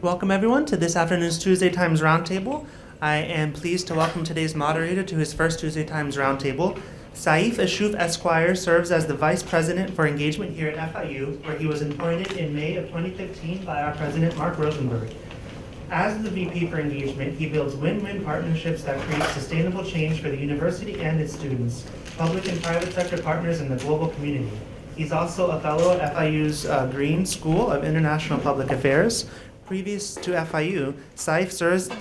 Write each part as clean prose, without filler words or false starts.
Welcome everyone to this afternoon's Tuesday Times Roundtable. I am pleased to welcome today's moderator to his first Tuesday Times Roundtable. Saif Ishoof Esquire serves as the Vice President for Engagement here at FIU, where he was appointed in May of 2015 by our President Marc Rosenberg. As the VP for Engagement, he builds win-win partnerships that create sustainable change for the university and its students, public and private sector partners, and the global community. He's also a fellow at FIU's Green School of International Public Affairs. Previous to FIU, Saif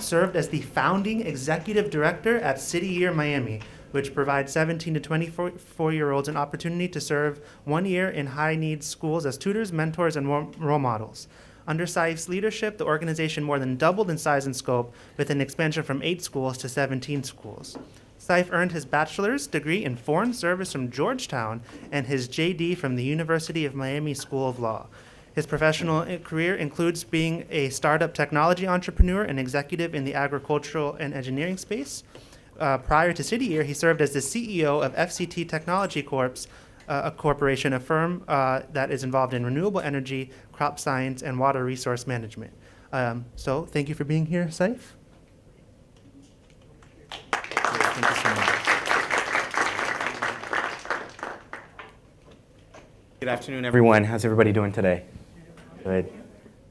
served as the founding executive director at City Year Miami, which provides 17 to 24-year-olds an opportunity to serve 1 year in high-needs schools as tutors, mentors, and role models. Under Saif's leadership, the organization more than doubled in size and scope, with an expansion from 8 schools to 17 schools. Saif earned his bachelor's degree in foreign service from Georgetown and his JD from the University of Miami School of Law. His professional career includes being a startup technology entrepreneur and executive in the agricultural and engineering space. Prior to City Year, he served as the CEO of FCT Technology Corp., a corporation, a firm that is involved in renewable energy, crop science, and water resource management. So thank you for being here, Saif. Thank you so much. Good afternoon, everyone. How's everybody doing today? Good.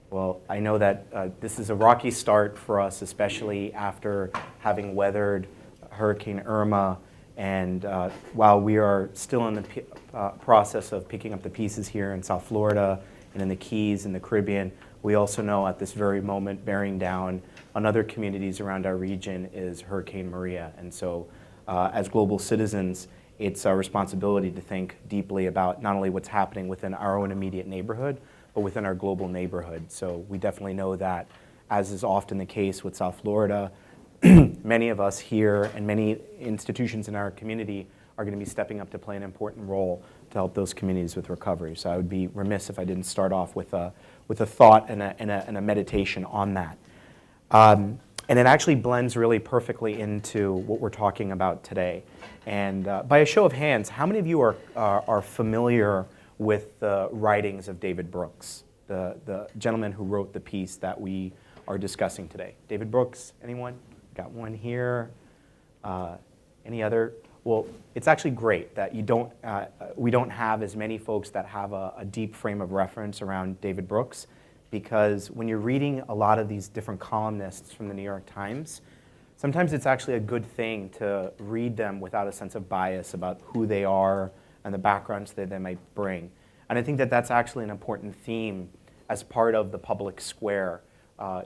Well, I know that this is a rocky start for us, especially after having weathered Hurricane Irma. And while we are still in the process of picking up the pieces here in South Florida and in the Keys and the Caribbean, we also know at this very moment bearing down on other communities around our region is Hurricane Maria. And so as global citizens, it's our responsibility to think deeply about not only what's happening within our own immediate neighborhood, but within our global neighborhood. So we definitely know that, as is often the case with South Florida, many of us here and many institutions in our community are going to be stepping up to play an important role to help those communities with recovery. So I would be remiss if I didn't start off with a thought and a meditation on that. And it actually blends really perfectly into what we're talking about today. And by a show of hands, how many of you are familiar with the writings of David Brooks, the gentleman who wrote the piece that we are discussing today? David Brooks, anyone? Got one here. Any other? Well, it's actually great that we don't have as many folks that have a deep frame of reference around David Brooks, because when you're reading a lot of these different columnists from the New York Times, sometimes it's actually a good thing to read them without a sense of bias about who they are and the backgrounds that they might bring. And I think that that's actually an important theme as part of the public square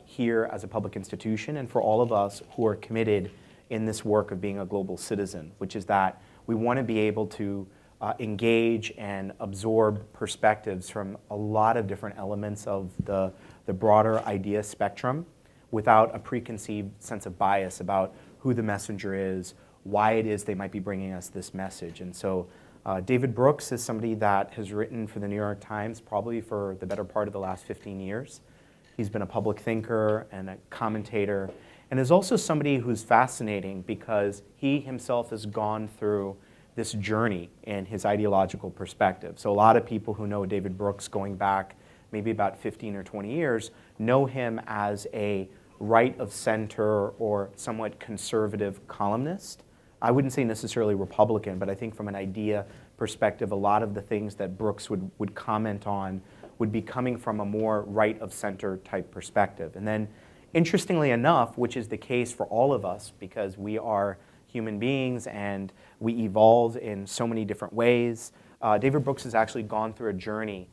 here as a public institution, and for all of us who are committed in this work of being a global citizen, which is that we want to be able to engage and absorb perspectives from a lot of different elements of the broader idea spectrum without a preconceived sense of bias about who the messenger is, why it is they might be bringing us this message. And so David Brooks is somebody that has written for the New York Times probably for the better part of the last 15 years. He's been a public thinker and a commentator, and is also somebody who's fascinating because he himself has gone through this journey in his ideological perspective. So a lot of people who know David Brooks going back maybe about 15 or 20 years know him as a right of center or somewhat conservative columnist. I wouldn't say necessarily Republican, but I think from an idea perspective, a lot of the things that Brooks would comment on would be coming from a more right of center type perspective. And then interestingly enough, which is the case for all of us because we are human beings and we evolve in so many different ways, David Brooks has actually gone through a journey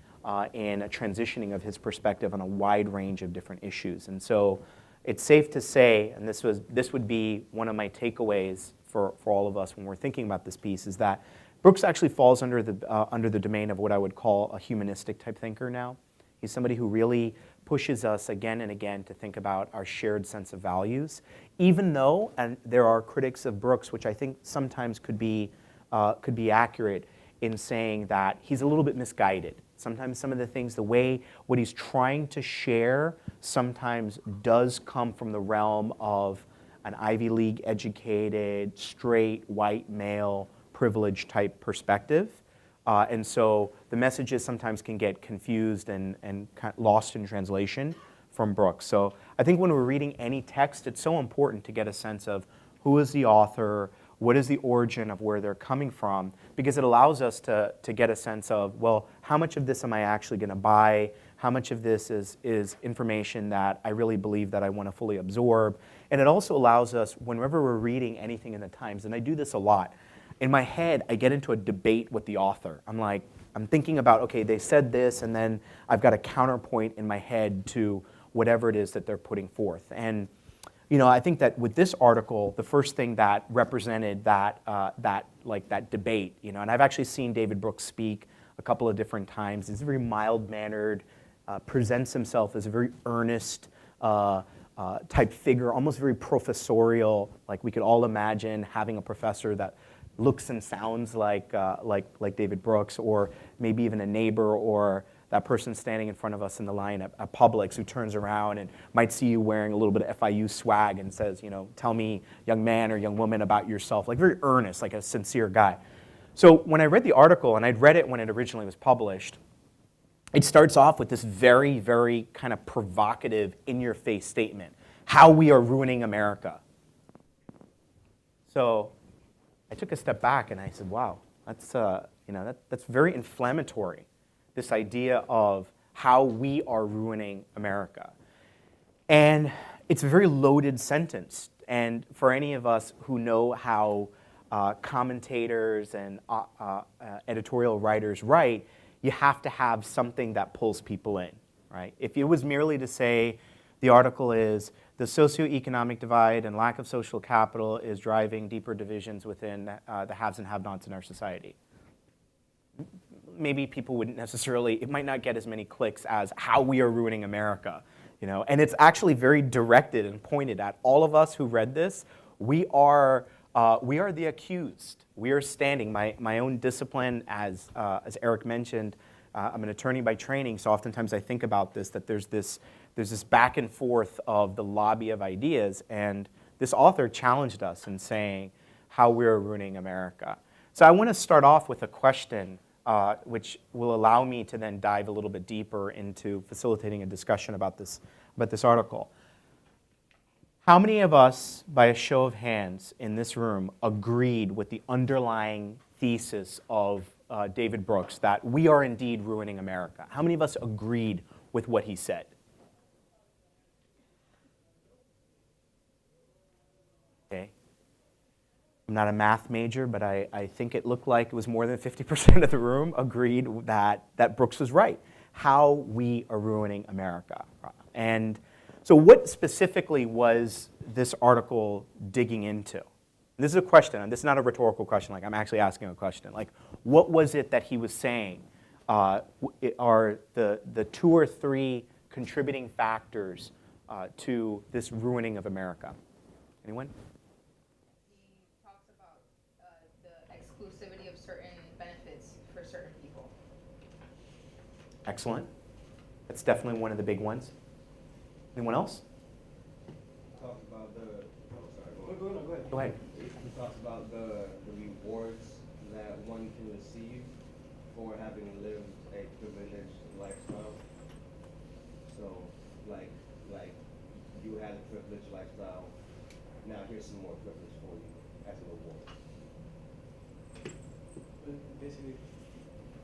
in a transitioning of his perspective on a wide range of different issues. And so it's safe to say, and this would be one of my takeaways for all of us when we're thinking about this piece, is that Brooks actually falls under the domain of what I would call a humanistic type thinker now. He's somebody who really pushes us again and again to think about our shared sense of values, even though, and there are critics of Brooks, which I think sometimes could be accurate in saying that he's a little bit misguided. Sometimes some of the things, what he's trying to share sometimes does come from the realm of an Ivy League educated, straight, white male, privileged type perspective. And so the messages sometimes can get confused and kind of lost in translation from Brooks. So I think when we're reading any text, it's so important to get a sense of who is the author, what is the origin of where they're coming from, because it allows us to get a sense of, well, how much of this am I actually going to buy? How much of this is information that I really believe that I want to fully absorb? And it also allows us, whenever we're reading anything in the Times, and I do this a lot, in my head, I get into a debate with the author. I'm thinking about, okay, they said this, and then I've got a counterpoint in my head to whatever it is that they're putting forth. And I think that with this article, the first thing that represented that debate, and I've actually seen David Brooks speak a couple of different times. He's very mild-mannered, presents himself as a very earnest type figure, almost very professorial. Like we could all imagine having a professor that looks and sounds like David Brooks, or maybe even a neighbor, or that person standing in front of us in the line at Publix who turns around and might see you wearing a little bit of FIU swag and says, tell me, young man or young woman, about yourself. Like very earnest, like a sincere guy. So when I read the article, and I'd read it when it originally was published, it starts off with this very, very kind of provocative, in-your-face statement, how we are ruining America. So I took a step back and I said, wow, that's very inflammatory, this idea of how we are ruining America. And it's a very loaded sentence. And for any of us who know how commentators and editorial writers write, you have to have something that pulls people in, right? If it was merely to say the article is the socioeconomic divide and lack of social capital is driving deeper divisions within the haves and have-nots in our society, maybe people wouldn't necessarily, it might not get as many clicks as how we are ruining America, and it's actually very directed and pointed at all of us who read this. We are the accused. We are standing. My own discipline, as Eric mentioned, I'm an attorney by training, so oftentimes I think about this, that there's this back and forth of the lobby of ideas, and this author challenged us in saying how we're ruining America. So I want to start off with a question which will allow me to then dive a little bit deeper into facilitating a discussion about this article. How many of us, by a show of hands in this room, agreed with the underlying thesis of David Brooks, that we are indeed ruining America? How many of us agreed with what he said? Okay. I'm not a math major, but I think it looked like it was more than 50% of the room agreed that Brooks was right. How we are ruining America. And so what specifically was this article digging into? And this is a question, and this is not a rhetorical question, like I'm actually asking a question. Like, what was it that he was saying are the 2 or 3 contributing factors to this ruining of America? Anyone? He talks about the exclusivity of certain benefits for certain people. Excellent. That's definitely one of the big ones. Anyone else? Talks about the. Oh, sorry. Go ahead. Go ahead. He talks about the rewards that one can receive for having lived a privileged lifestyle. So, like you had a privileged lifestyle. Now here's some more privilege for you as a reward. Basically,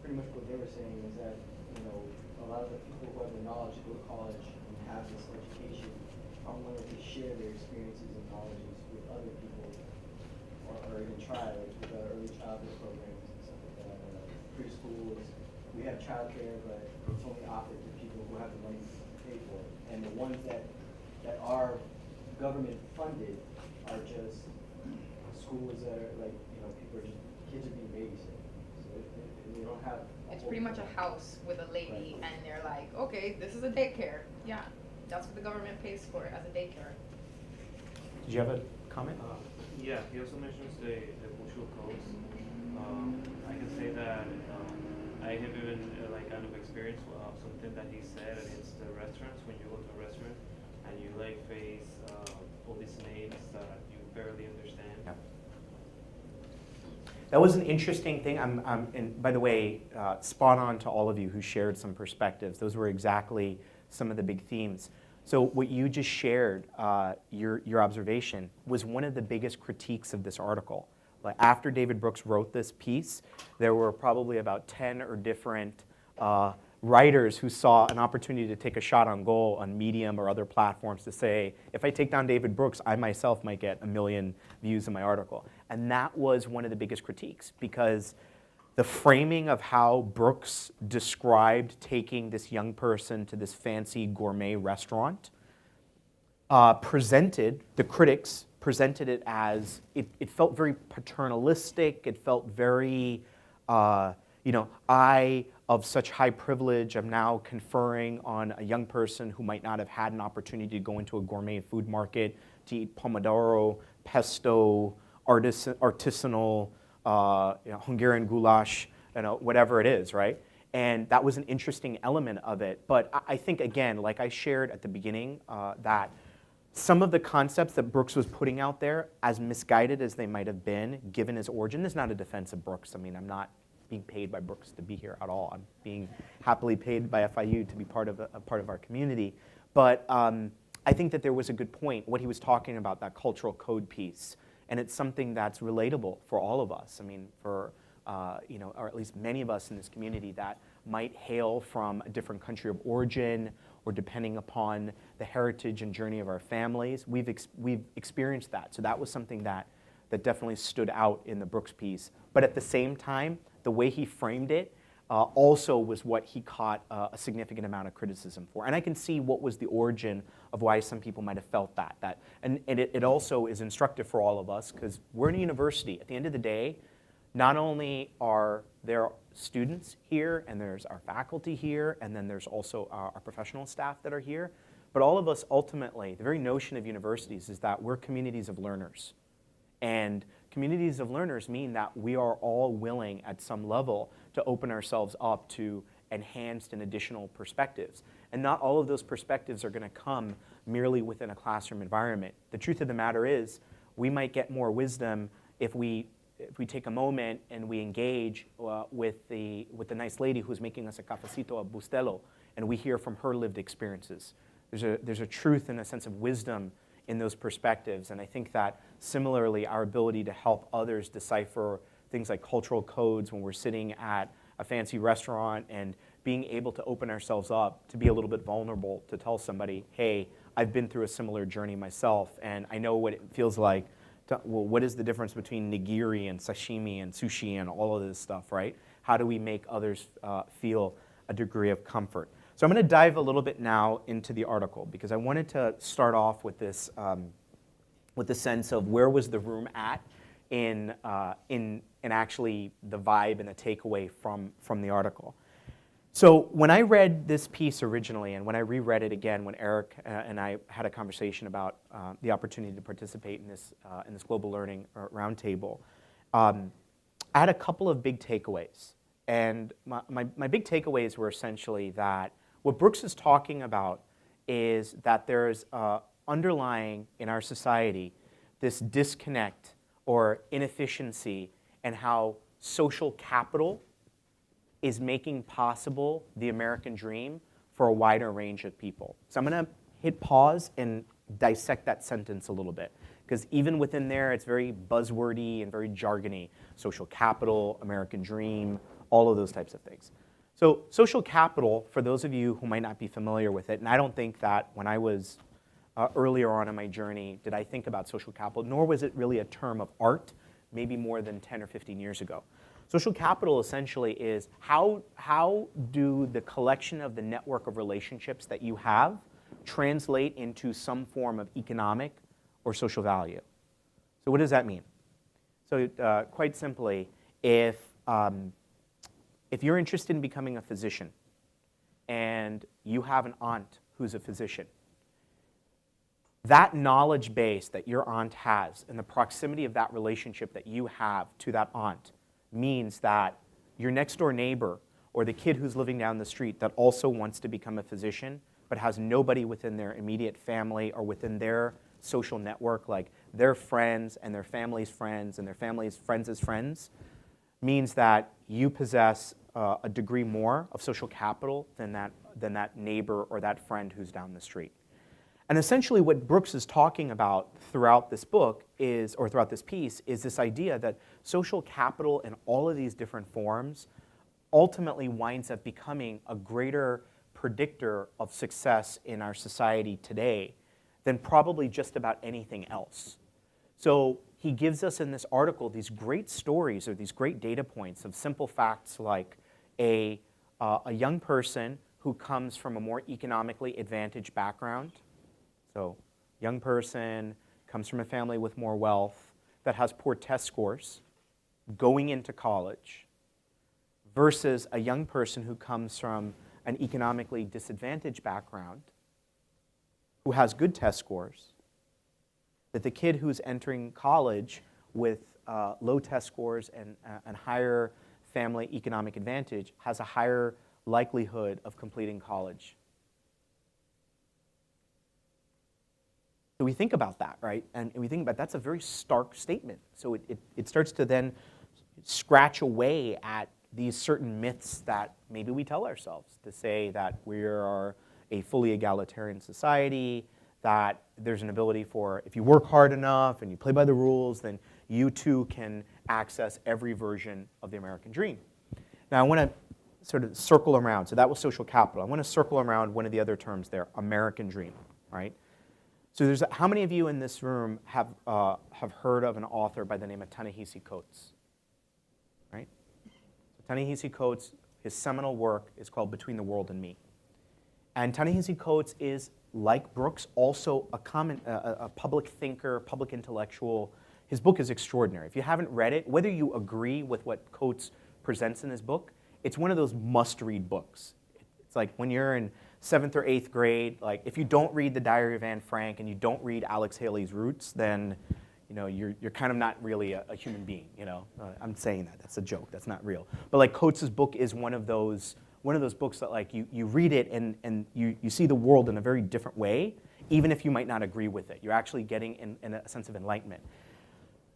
pretty much what they were saying is that a lot of the people who have the knowledge go to college and have this education aren't willing to share their experiences and knowledges with other people, or even try, like with the early childhood programs and stuff like that. Preschools, we have childcare, but it's only offered to people who have the money to pay for it. And the ones that are government funded are just schools that are like, people are just, kids are being babysitted. So they don't have. It's pretty much a house with a lady, and they're like, okay, this is a daycare. Yeah, that's what the government pays for as a daycare. Did you have a comment? Yeah, he also mentions the cultural codes. I can say that I have even kind of experience something that he said against the restaurants. When you go to a restaurant and you face all these names that you barely understand. Yeah. That was an interesting thing. And by the way, spot on to all of you who shared some perspectives. Those were exactly some of the big themes. So what you just shared, your observation, was one of the biggest critiques of this article. Like after David Brooks wrote this piece, there were probably about 10 or different writers who saw an opportunity to take a shot on goal on Medium or other platforms to say, if I take down David Brooks, I myself might get 1 million views in my article. And that was one of the biggest critiques, because the framing of how Brooks described taking this young person to this fancy gourmet restaurant the critics presented it as, it felt very paternalistic, it felt very, I, of such high privilege, am now conferring on a young person who might not have had an opportunity to go into a gourmet food market to eat pomodoro, pesto, artisanal, Hungarian goulash, whatever it is, right? And that was an interesting element of it. But I think, again, like I shared at the beginning, that some of the concepts that Brooks was putting out there, as misguided as they might have been, given his origin, this is not a defense of Brooks. I mean, I'm not being paid by Brooks to be here at all. I'm being happily paid by FIU to be part of a part of our community. But I think that there was a good point, what he was talking about, that cultural code piece. And it's something that's relatable for all of us. I mean, for, or at least many of us in this community that might hail from a different country of origin, or depending upon the heritage and journey of our families, we've experienced that. So that was something that definitely stood out in the Brooks piece. But at the same time, the way he framed it also was what he caught a significant amount of criticism for. And I can see what was the origin of why some people might have felt that. And it also is instructive for all of us, because we're in a university. At the end of the day, not only are there students here, and there's our faculty here, and then there's also our professional staff that are here, but all of us ultimately, the very notion of universities is that we're communities of learners. And communities of learners mean that we are all willing at some level to open ourselves up to enhanced and additional perspectives. And not all of those perspectives are going to come merely within a classroom environment. The truth of the matter is, we might get more wisdom if we take a moment and we engage with the nice lady who's making us a cafecito a Bustelo, and we hear from her lived experiences. There's a truth and a sense of wisdom in those perspectives, and I think that similarly our ability to help others decipher things like cultural codes when we're sitting at a fancy restaurant and being able to open ourselves up, to be a little bit vulnerable, to tell somebody, hey, I've been through a similar journey myself, and I know what it feels like. Well, what is the difference between nigiri and sashimi and sushi and all of this stuff, right? How do we make others feel a degree of comfort? So I'm going to dive a little bit now into the article, because I wanted to start off with this, with the sense of where was the room at in actually the vibe and the takeaway from the article. So when I read this piece originally, and when I reread it again, when Eric and I had a conversation about the opportunity to participate in this global learning roundtable, I had a couple of big takeaways. And my big takeaways were essentially that what Brooks is talking about is that there's underlying in our society this disconnect or inefficiency, and how social capital is making possible the American dream for a wider range of people. So I'm going to hit pause and dissect that sentence a little bit, because even within there, it's very buzzwordy and very jargony. Social capital, American dream, all of those types of things. So social capital, for those of you who might not be familiar with it, and I don't think that when I was earlier on in my journey did I think about social capital, nor was it really a term of art, maybe more than 10 or 15 years ago. Social capital essentially is how do the collection of the network of relationships that you have translate into some form of economic or social value. So what does that mean? So quite simply, if you're interested in becoming a physician and you have an aunt who's a physician, that knowledge base that your aunt has and the proximity of that relationship that you have to that aunt means that your next door neighbor or the kid who's living down the street that also wants to become a physician but has nobody within their immediate family or within their social network, like their friends and their family's friends and their family's friends' friends, means that you possess a degree more of social capital than that neighbor or that friend who's down the street. And essentially what Brooks is talking about throughout this book is, or throughout this piece, is this idea that social capital in all of these different forms ultimately winds up becoming a greater predictor of success in our society today than probably just about anything else. So he gives us in this article these great stories or these great data points of simple facts like a young person who comes from a more economically advantaged background. So young person comes from a family with more wealth that has poor test scores going into college versus a young person who comes from an economically disadvantaged background who has good test scores, that the kid who's entering college with low test scores and higher family economic advantage has a higher likelihood of completing college. So we think about that, right? And we think about that's a very stark statement. So it starts to then scratch away at these certain myths that maybe we tell ourselves to say that we are a fully egalitarian society, that there's an ability for, if you work hard enough and you play by the rules, then you too can access every version of the American dream. Now I want to sort of circle around. So that was social capital. I want to circle around one of the other terms there, American dream, right? So how many of you in this room have heard of an author by the name of Ta-Nehisi Coates? Right? So Ta-Nehisi Coates, his seminal work is called Between the World and Me. And Ta-Nehisi Coates is, like Brooks, also a public thinker, public intellectual. His book is extraordinary. If you haven't read it, whether you agree with what Coates presents in his book, it's one of those must-read books. It's like when you're in 7th or 8th grade, like if you don't read The Diary of Anne Frank and you don't read Alex Haley's Roots, then you're kind of not really a human being. I'm saying that. That's a joke. That's not real. But like Coates' book is one of those books that like you read it and you see the world in a very different way, even if you might not agree with it. You're actually getting in a sense of enlightenment.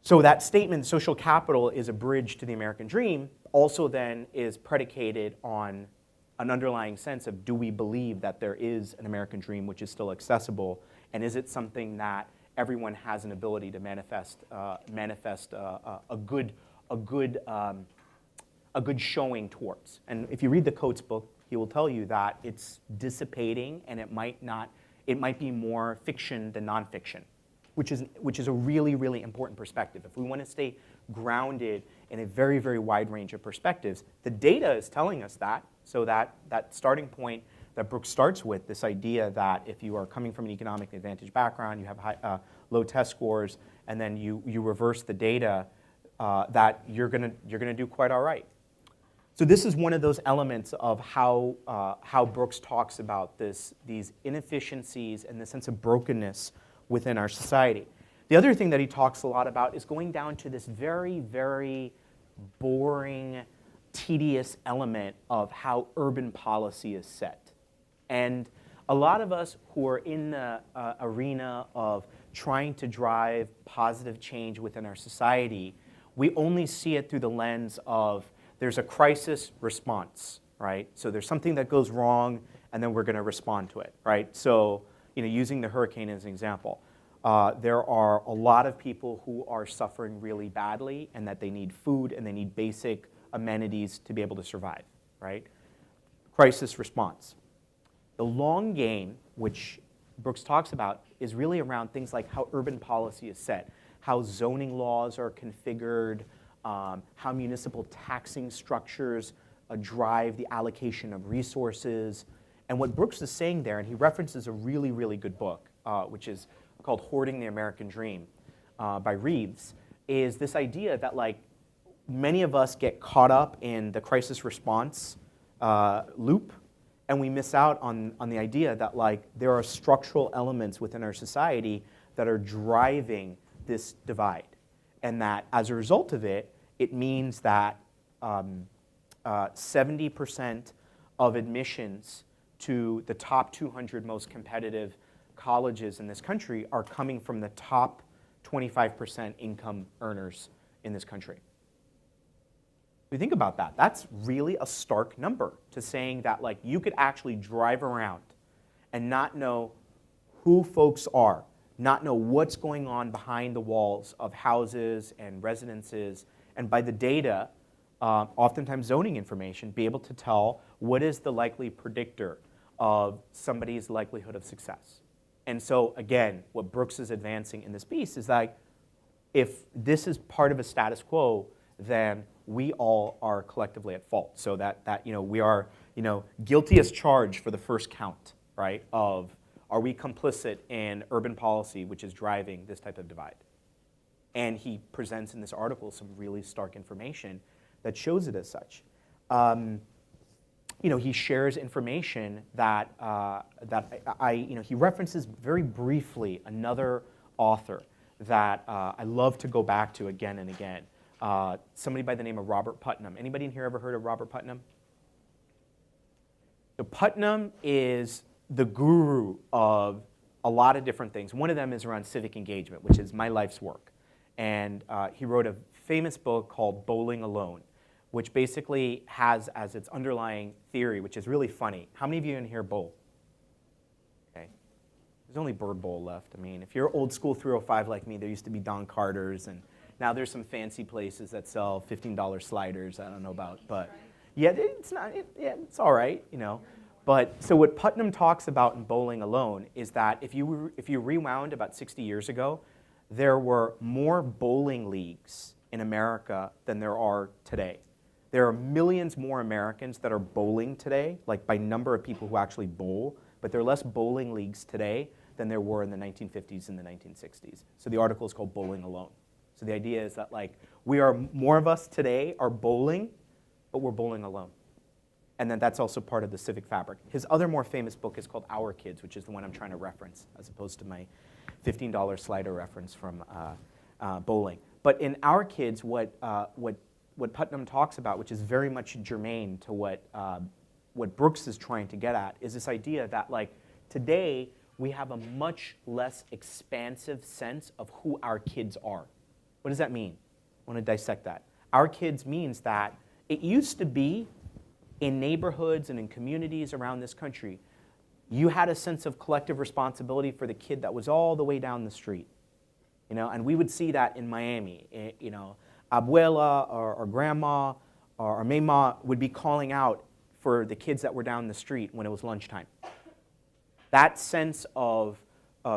So that statement, social capital is a bridge to the American dream, also then is predicated on an underlying sense of, do we believe that there is an American dream which is still accessible, and is it something that everyone has an ability to manifest a good showing towards? And if you read the Coates book, he will tell you that it's dissipating, and it might be more fiction than nonfiction, which is a really, really important perspective. If we want to stay grounded in a very, very wide range of perspectives, the data is telling us that. So that starting point that Brooks starts with, this idea that if you are coming from an economically advantaged background, you have low test scores, and then you reverse the data, that you're gonna do quite all right. So this is one of those elements of how Brooks talks about these inefficiencies and the sense of brokenness within our society. The other thing that he talks a lot about is going down to this very, very boring, tedious element of how urban policy is set. And a lot of us who are in the arena of trying to drive positive change within our society, we only see it through the lens of there's a crisis response, right? So there's something that goes wrong, and then we're going to respond to it, right? So, using the hurricane as an example, there are a lot of people who are suffering really badly, and that they need food and they need basic amenities to be able to survive, right? Crisis response. The long game, which Brooks talks about, is really around things like how urban policy is set, how zoning laws are configured, how municipal taxing structures drive the allocation of resources. And what Brooks is saying there, and he references a really, really good book, which is called Hoarding the American Dream by Reeves, is this idea that like many of us get caught up in the crisis response loop, and we miss out on the idea that like there are structural elements within our society that are driving this divide. And that as a result of it, it means that 70% of admissions to the top 200 most competitive colleges in this country are coming from the top 25% income earners in this country. If you think about that, that's really a stark number to saying that like you could actually drive around and not know who folks are, not know what's going on behind the walls of houses and residences, and by the data, oftentimes zoning information, be able to tell what is the likely predictor of somebody's likelihood of success. And so again, what Brooks is advancing in this piece is that if this is part of a status quo, then we all are collectively at fault. So that we are guilty as charged for the first count, right, of are we complicit in urban policy which is driving this type of divide? And he presents in this article some really stark information that shows it as such. He shares information that he references very briefly another author that I love to go back to again and again. Somebody by the name of Robert Putnam. Anybody in here ever heard of Robert Putnam? So Putnam is the guru of a lot of different things. One of them is around civic engagement, which is my life's work. And he wrote a famous book called Bowling Alone, which basically has as its underlying theory, which is really funny. How many of you in here bowl? Okay. There's only Bird Bowl left. I mean, if you're old school 305 like me, there used to be Don Carter's, and now there's some fancy places that sell $15 sliders. I don't know about, but yeah, it's all right, But so what Putnam talks about in Bowling Alone is that if you rewound about 60 years ago, there were more bowling leagues in America than there are today. There are millions more Americans that are bowling today, like by number of people who actually bowl, but there are less bowling leagues today than there were in the 1950s and the 1960s. So the article is called Bowling Alone. So the idea is that more of us today are bowling, but we're bowling alone. And then that's also part of the civic fabric. His other more famous book is called Our Kids, which is the one I'm trying to reference, as opposed to my $15 slider reference from bowling. But in Our Kids, what Putnam talks about, which is very much germane to what Brooks is trying to get at, is this idea that today we have a much less expansive sense of who our kids are. What does that mean? I want to dissect that. Our kids means that it used to be in neighborhoods and in communities around this country, you had a sense of collective responsibility for the kid that was all the way down the street. And we would see that in Miami. Abuela or grandma or mama would be calling out for the kids that were down the street when it was lunchtime. That sense of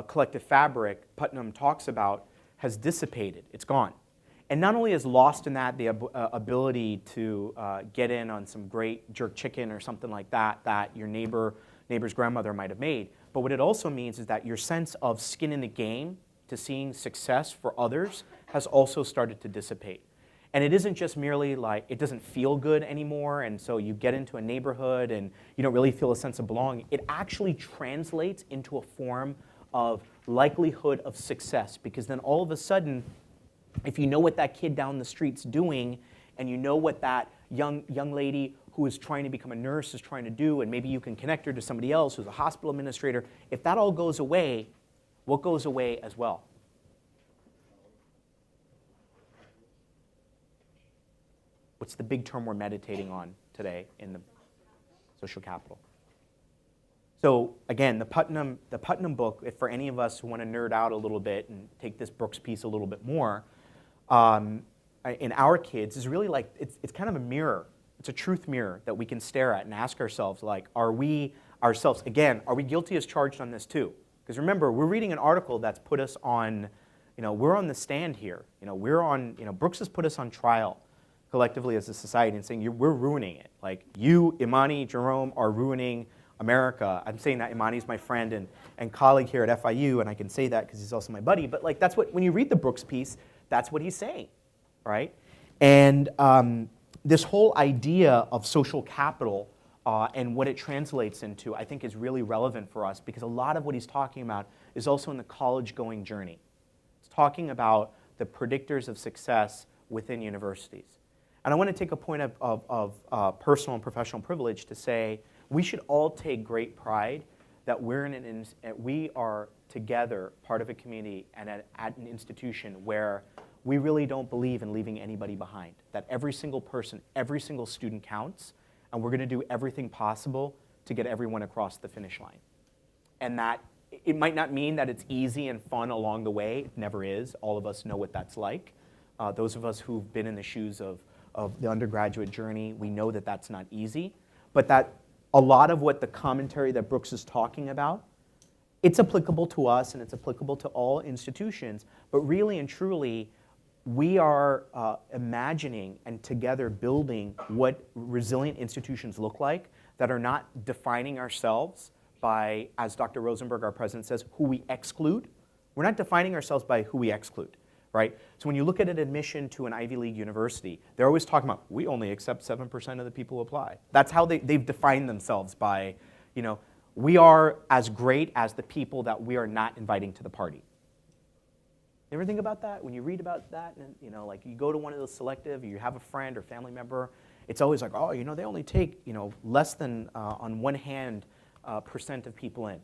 collective fabric Putnam talks about has dissipated. It's gone. And not only is lost in that the ability to get in on some great jerk chicken or something like that your neighbor's grandmother might have made, but what it also means is that your sense of skin in the game to seeing success for others has also started to dissipate. And it isn't just merely it doesn't feel good anymore, and so you get into a neighborhood and you don't really feel a sense of belonging. It actually translates into a form of likelihood of success, because then all of a sudden, if you know what that kid down the street's doing, and you know what that young lady who is trying to become a nurse is trying to do, and maybe you can connect her to somebody else who's a hospital administrator, if that all goes away, what goes away as well? What's the big term we're meditating on today in the social capital? So again, the Putnam book, if for any of us who want to nerd out a little bit and take this Brooks piece a little bit more, in Our Kids is really it's kind of a mirror. It's a truth mirror that we can stare at and ask ourselves, are we guilty as charged on this too? Because remember, we're reading an article that's put us on, we're on the stand here. Brooks has put us on trial collectively as a society and saying we're ruining it. You, Imani, Jerome are ruining America. I'm saying that Imani's my friend and colleague here at FIU, and I can say that because he's also my buddy, but that's when you read the Brooks piece, that's what he's saying, right? And this whole idea of social capital and what it translates into, I think is really relevant for us, because a lot of what he's talking about is also in the college-going journey. It's talking about the predictors of success within universities. And I want to take a point of personal and professional privilege to say we should all take great pride that we are together part of a community and at an institution where we really don't believe in leaving anybody behind, that every single person, every single student counts, and we're going to do everything possible to get everyone across the finish line. And that it might not mean that it's easy and fun along the way. It never is. All of us know what that's like. Those of us who've been in the shoes of the undergraduate journey, we know that that's not easy. But that a lot of what the commentary that Brooks is talking about, it's applicable to us and it's applicable to all institutions. But really and truly, we are imagining and together building what resilient institutions look like that are not defining ourselves by, as Dr. Rosenberg, our president, says, who we exclude. We're not defining ourselves by who we exclude, right? So when you look at an admission to an Ivy League university, they're always talking about, we only accept 7% of the people who apply. That's how they've defined themselves by, you know, we are as great as the people that we are not inviting to the party. You ever think about that? When you read about that, and you know, like you go to one of those selective, you have a friend or family member, it's always like, oh, you know, they only take, you know, less than on one hand percent of people in.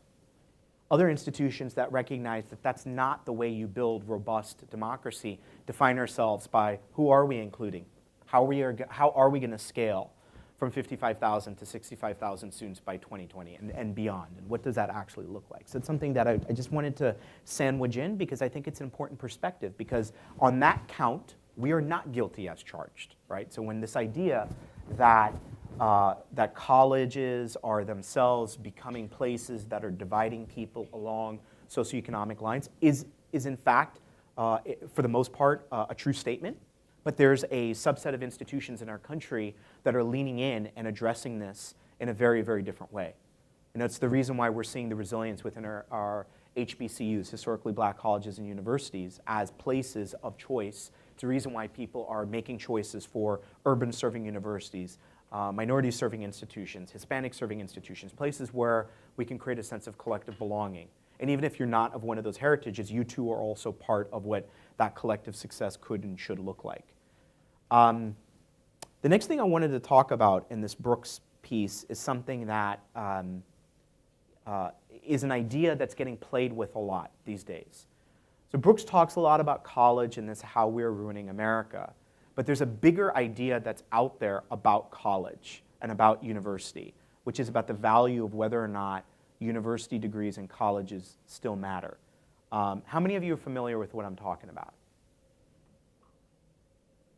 Other institutions that recognize that that's not the way you build robust democracy define ourselves by who are we including? How are we going to scale from 55,000 to 65,000 students by 2020 and beyond? And what does that actually look like? So it's something that I just wanted to sandwich in because I think it's an important perspective, because on that count, we are not guilty as charged, right? So when this idea that that colleges are themselves becoming places that are dividing people along socioeconomic lines is in fact, for the most part, a true statement. But there's a subset of institutions in our country that are leaning in and addressing this in a very, very different way. And it's the reason why we're seeing the resilience within our HBCUs, historically black colleges and universities, as places of choice. It's the reason why people are making choices for urban-serving universities, minority-serving institutions, Hispanic-serving institutions, places where we can create a sense of collective belonging. And even if you're not of one of those heritages, you too are also part of what that collective success could and should look like. The next thing I wanted to talk about in this Brooks piece is something that is an idea that's getting played with a lot these days. So Brooks talks a lot about college and this how we're ruining America. But there's a bigger idea that's out there about college and about university, which is about the value of whether or not university degrees and colleges still matter. How many of you are familiar with what I'm talking about?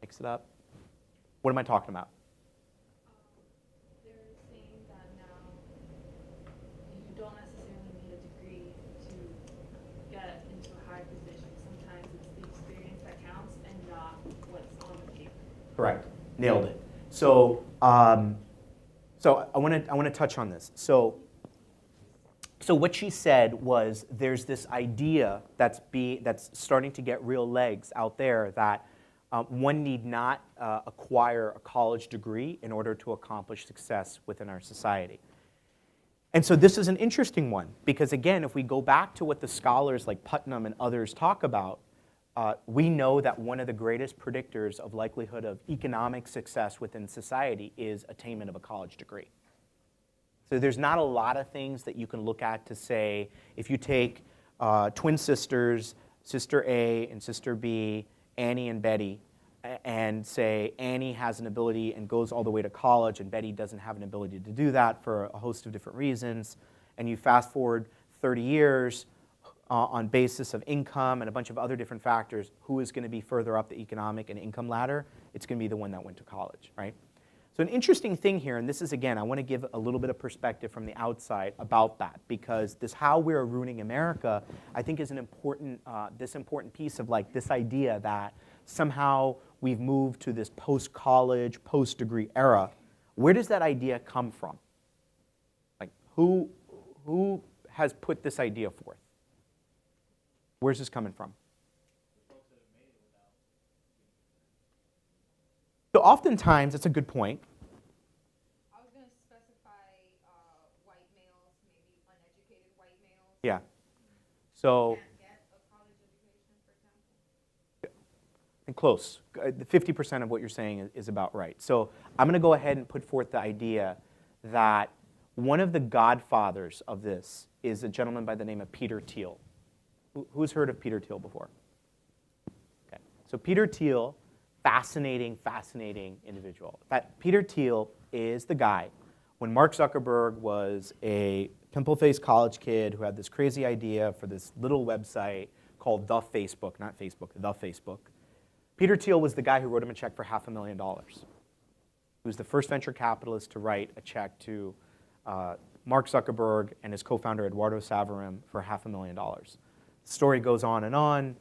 Mix it up. What am I talking about? They're saying that now you don't necessarily need a degree to get into a high position. Sometimes it's the experience that counts and not what's on the paper. Correct. Nailed it. So, so I want to touch on this. So what she said was there's this idea that's starting to get real legs out there that one need not acquire a college degree in order to accomplish success within our society. And so this is an interesting one because, again, if we go back to what the scholars like Putnam and others talk about, we know that one of the greatest predictors of likelihood of economic success within society is attainment of a college degree. So there's not a lot of things that you can look at to say, if you take twin sisters, Sister A and Sister B, Annie and Betty, and say Annie has an ability and goes all the way to college and Betty doesn't have an ability to do that for a host of different reasons, and you fast forward 30 years on basis of income and a bunch of other different factors, who is going to be further up the economic and income ladder? It's going to be the one that went to college, right? So an interesting thing here, and this is, again, I want to give a little bit of perspective from the outside about that, because this how we're ruining America, I think is an important, this important piece of like this idea that somehow we've moved to this post-college, post-degree era. Where does that idea come from? Like, who has put this idea forth? Where's this coming from? So oftentimes, that's a good point. I was going to specify white males, maybe uneducated white males. Yeah. So, Can't get a college education, for example. and close. 50% of what you're saying is about right. So I'm going to go ahead and put forth the idea that one of the godfathers of this is a gentleman by the name of Peter Thiel. Who's heard of Peter Thiel before? Okay. So Peter Thiel, fascinating individual. Peter Thiel is the guy, when Mark Zuckerberg was a pimple-faced college kid who had this crazy idea for this little website called The Facebook, not Facebook, The Facebook. Peter Thiel was the guy who wrote him a check for $500,000. He was the first venture capitalist to write a check to Mark Zuckerberg and his co-founder Eduardo Saverin for $500,000. The story goes on and on.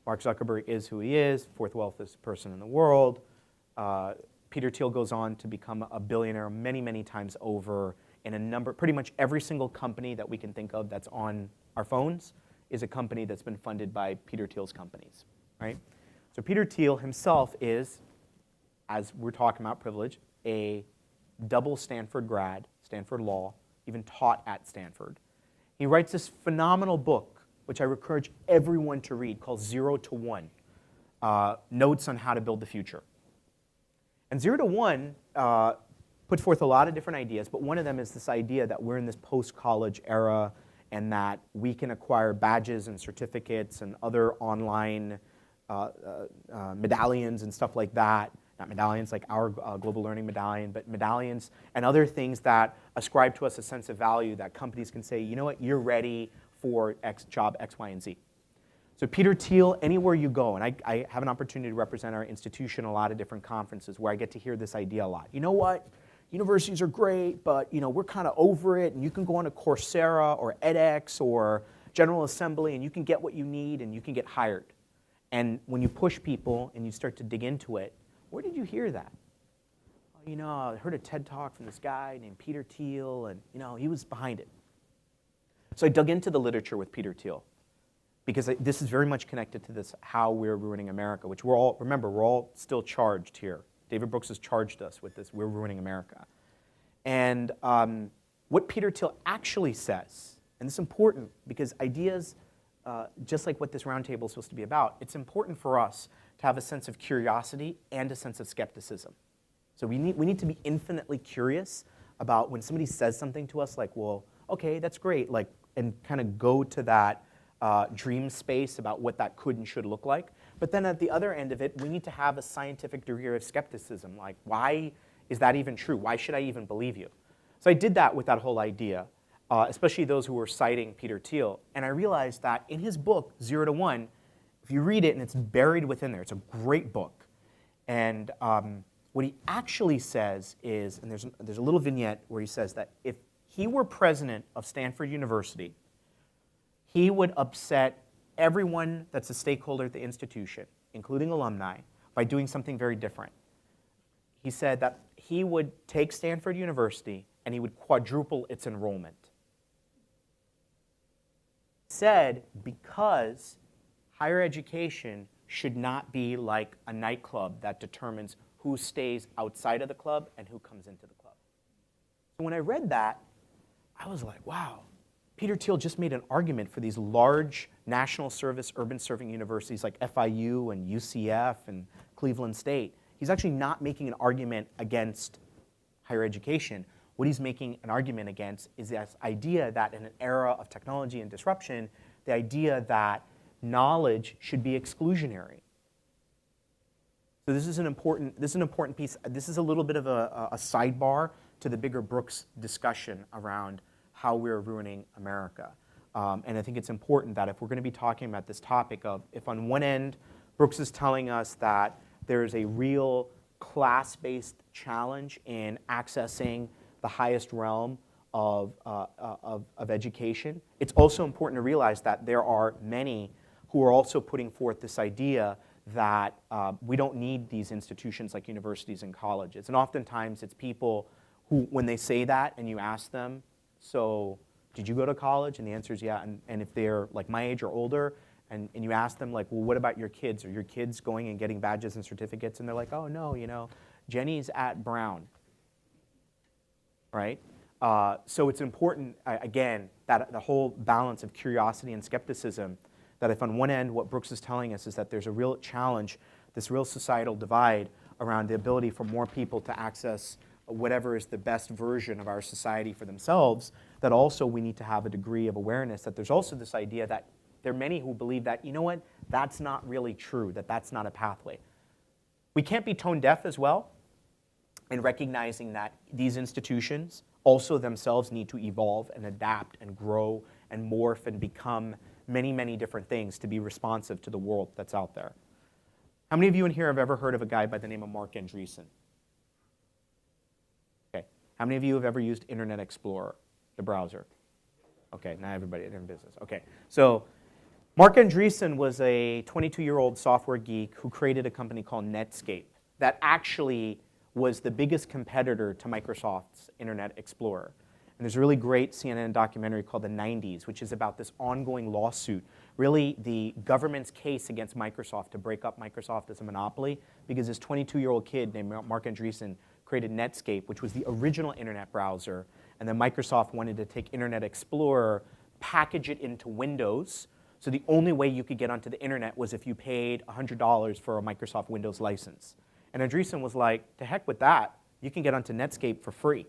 Mark Zuckerberg is who he is, fourth wealthiest person in the world. Peter Thiel goes on to become a billionaire many, many times over in a number, pretty much every single company that we can think of that's on our phones is a company that's been funded by Peter Thiel's companies, right? So Peter Thiel himself is, as we're talking about privilege, a double Stanford grad, Stanford Law, even taught at Stanford. He writes this phenomenal book, which I encourage everyone to read, called 0 to 1, Notes on How to Build the Future. And 0 to 1 puts forth a lot of different ideas, but one of them is this idea that we're in this post-college era and that we can acquire badges and certificates and other online medallions and stuff like that. Not medallions like our global learning medallion, but medallions and other things that ascribe to us a sense of value that companies can say, you know what, you're ready for job X, Y, and Z. So Peter Thiel, anywhere you go, and I have an opportunity to represent our institution at a lot of different conferences where I get to hear this idea a lot. You know what? Universities are great, but we're kind of over it, and you can go on to Coursera or edX or General Assembly, and you can get what you need, and you can get hired. And when you push people and you start to dig into it, where did you hear that? Oh, I heard a TED Talk from this guy named Peter Thiel, and he was behind it. So I dug into the literature with Peter Thiel, because this is very much connected to this how we're ruining America, which we're all still charged here. David Brooks has charged us with this, we're ruining America. And what Peter Thiel actually says, and it's important because ideas, just like what this roundtable is supposed to be about, it's important for us to have a sense of curiosity and a sense of skepticism. So we need to be infinitely curious about when somebody says something to us like, well, okay, that's great, and kind of go to that dream space about what that could and should look like. But then at the other end of it, we need to have a scientific degree of skepticism. Like, why is that even true? Why should I even believe you? So I did that with that whole idea, especially those who were citing Peter Thiel. And I realized that in his book, 0 to 1, if you read it, and it's buried within there, it's a great book. And what he actually says is, and there's a little vignette where he says that if he were president of Stanford University, he would upset everyone that's a stakeholder at the institution, including alumni, by doing something very different. He said that he would take Stanford University and he would quadruple its enrollment. He said because higher education should not be like a nightclub that determines who stays outside of the club and who comes into the club. So when I read that, I was like, wow. Peter Thiel just made an argument for these large national service urban serving universities like FIU and UCF and Cleveland State. He's actually not making an argument against higher education. What he's making an argument against is this idea that in an era of technology and disruption, the idea that knowledge should be exclusionary. So this is an important piece. This is a little bit of a sidebar to the bigger Brooks discussion around how we're ruining America. And I think it's important that if we're going to be talking about this topic of, if on one end, Brooks is telling us that there's a real class-based challenge in accessing the highest realm of education, it's also important to realize that there are many who are also putting forth this idea that we don't need these institutions like universities and colleges. And oftentimes it's people who, when they say that and you ask them, so did you go to college? And the answer is yeah. And if they're like my age or older, and you ask them like, well, what about your kids? Are your kids going and getting badges and certificates? And they're like, oh no, Jenny's at Brown, right? So it's important, again, that the whole balance of curiosity and skepticism, that if on one end what Brooks is telling us is that there's a real challenge, this real societal divide around the ability for more people to access whatever is the best version of our society for themselves, that also we need to have a degree of awareness that there's also this idea that there are many who believe that, you know what, that's not really true, that that's not a pathway. We can't be tone deaf as well in recognizing that these institutions also themselves need to evolve and adapt and grow and morph and become many, many different things to be responsive to the world that's out there. How many of you in here have ever heard of a guy by the name of Marc Andreessen? Okay. How many of you have ever used Internet Explorer, the browser? Okay, not everybody in business. Okay, so Marc Andreessen was a 22-year-old software geek who created a company called Netscape that actually was the biggest competitor to Microsoft's Internet Explorer. And there's a really great CNN documentary called The 90s, which is about this ongoing lawsuit, really the government's case against Microsoft to break up Microsoft as a monopoly, because this 22-year-old kid named Marc Andreessen created Netscape, which was the original internet browser, and then Microsoft wanted to take Internet Explorer, package it into Windows, so the only way you could get onto the internet was if you paid $100 for a Microsoft Windows license. And Andreessen was like, to heck with that, you can get onto Netscape for free.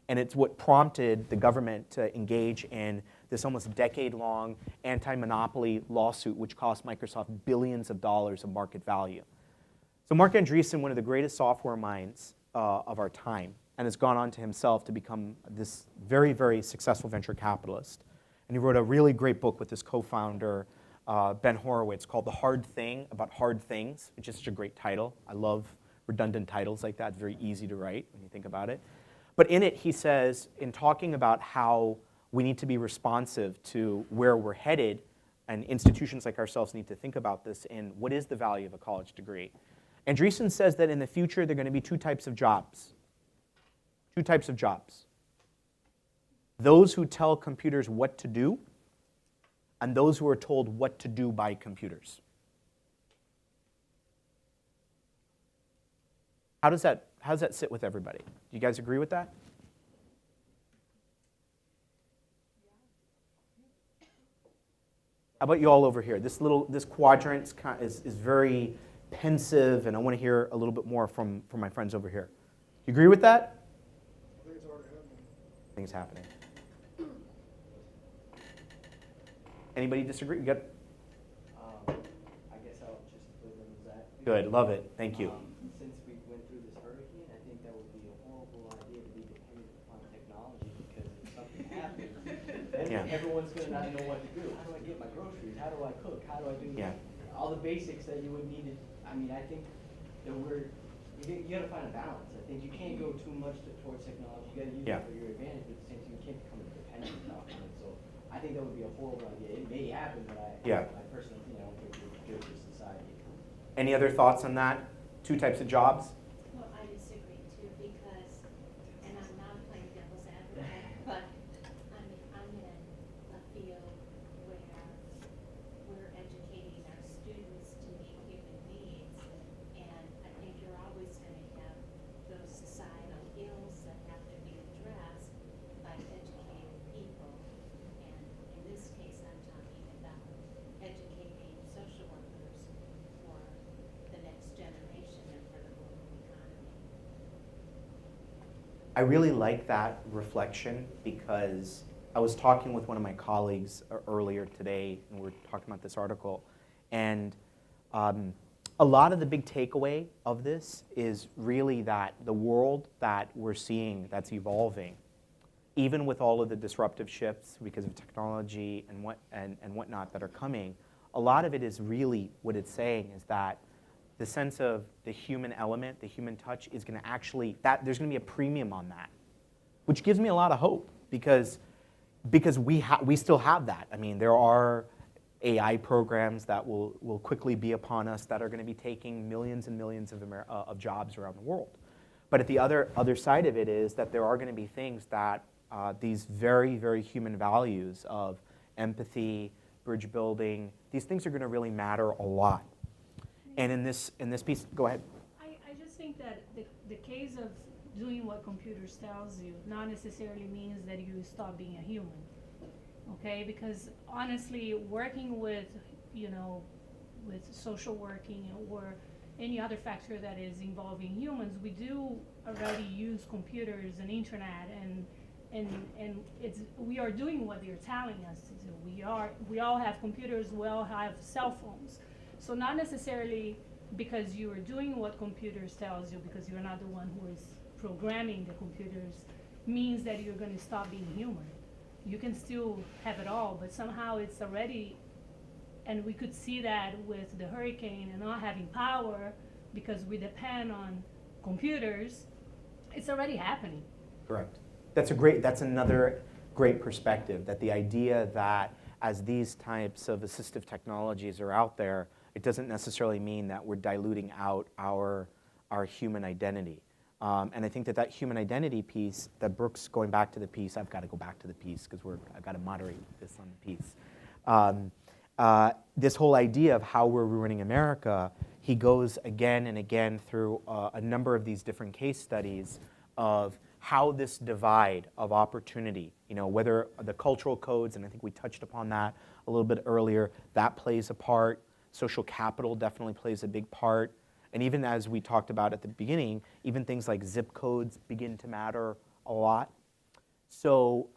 And it's what prompted the government to engage in this almost decade-long anti-monopoly lawsuit, which cost Microsoft billions of dollars of market value. So Marc Andreessen, one of the greatest software minds of our time, and has gone on to himself to become this very, very successful venture capitalist. And he wrote a really great book with his co-founder, Ben Horowitz, called The Hard Thing, about hard things, which is such a great title. I love redundant titles like that. It's very easy to write when you think about it. But in it, he says, in talking about how we need to be responsive to where we're headed, and institutions like ourselves need to think about this, and what is the value of a college degree. Andreessen says that in the future, there are going to be two types of jobs. Two types of jobs. Those who tell computers what to do, and those who are told what to do by computers. How does that sit with everybody? Do you guys agree with that? How about you all over here? This quadrant is very pensive, and I want to hear a little bit more from my friends over here. Do you agree with that? I think it's already happening. Things happening. Anybody disagree? You got? I guess I'll just put them as that. Good, love it. Thank you. Since we went through this hurricane, I think that would be a horrible idea to be dependent upon technology, because if something happens, then everyone's going to not know what to do. How do I get my groceries? How do I cook? How do I do all the basics that you would need to? I mean, I think that you got to find a balance. I think you can't go too much towards technology. You got to use it for your advantage, but at the same time, you can't become dependent on it. So I think that would be a horrible idea. It may happen, but I personally think I don't think it's good for society. Any other thoughts on that? Two types of jobs? Well, I disagree too, because, and I'm not playing devil's advocate, but I'm in a field where we're educating our students to meet human needs, and I think you're always going to have those societal ills that have to be addressed by educated people. And in this case, I'm talking about educating social workers for the next generation and for the global economy. I really like that reflection, because I was talking with one of my colleagues earlier today, and we were talking about this article, and a lot of the big takeaway of this is really that the world that we're seeing that's evolving, even with all of the disruptive shifts because of technology and whatnot that are coming, a lot of it is really what it's saying is that the sense of the human element, the human touch, is going to actually, there's going to be a premium on that, which gives me a lot of hope, because we still have that. I mean, there are AI programs that will quickly be upon us that are going to be taking millions and millions of jobs around the world. But at the other side of it is that there are going to be things that these very, very human values of empathy, bridge building, these things are going to really matter a lot. And in this piece, go ahead. I just think that the case of doing what computers tells you not necessarily means that you stop being a human. Okay, because honestly, working with social working or any other factor that is involving humans, we do already use computers and internet, and we are doing what they're telling us to do. We all have computers, we all have cell phones. So not necessarily because you are doing what computers tells you, because you're not the one who is programming the computers, means that you're gonna stop being human. You can still have it all, but somehow it's already, and we could see that with the hurricane and not having power because we depend on computers, it's already happening. Correct. That's another great perspective, that the idea that as these types of assistive technologies are out there, it doesn't necessarily mean that we're diluting out our human identity. And I think that human identity piece, that Brooks, going back to the piece, I've got to go back to the piece because I've got to moderate this on the piece. This whole idea of how we're ruining America, he goes again and again through a number of these different case studies of how this divide of opportunity, whether the cultural codes, and I think we touched upon that a little bit earlier, that plays a part. Social capital definitely plays a big part. And even as we talked about at the beginning, even things like zip codes begin to matter a lot. So,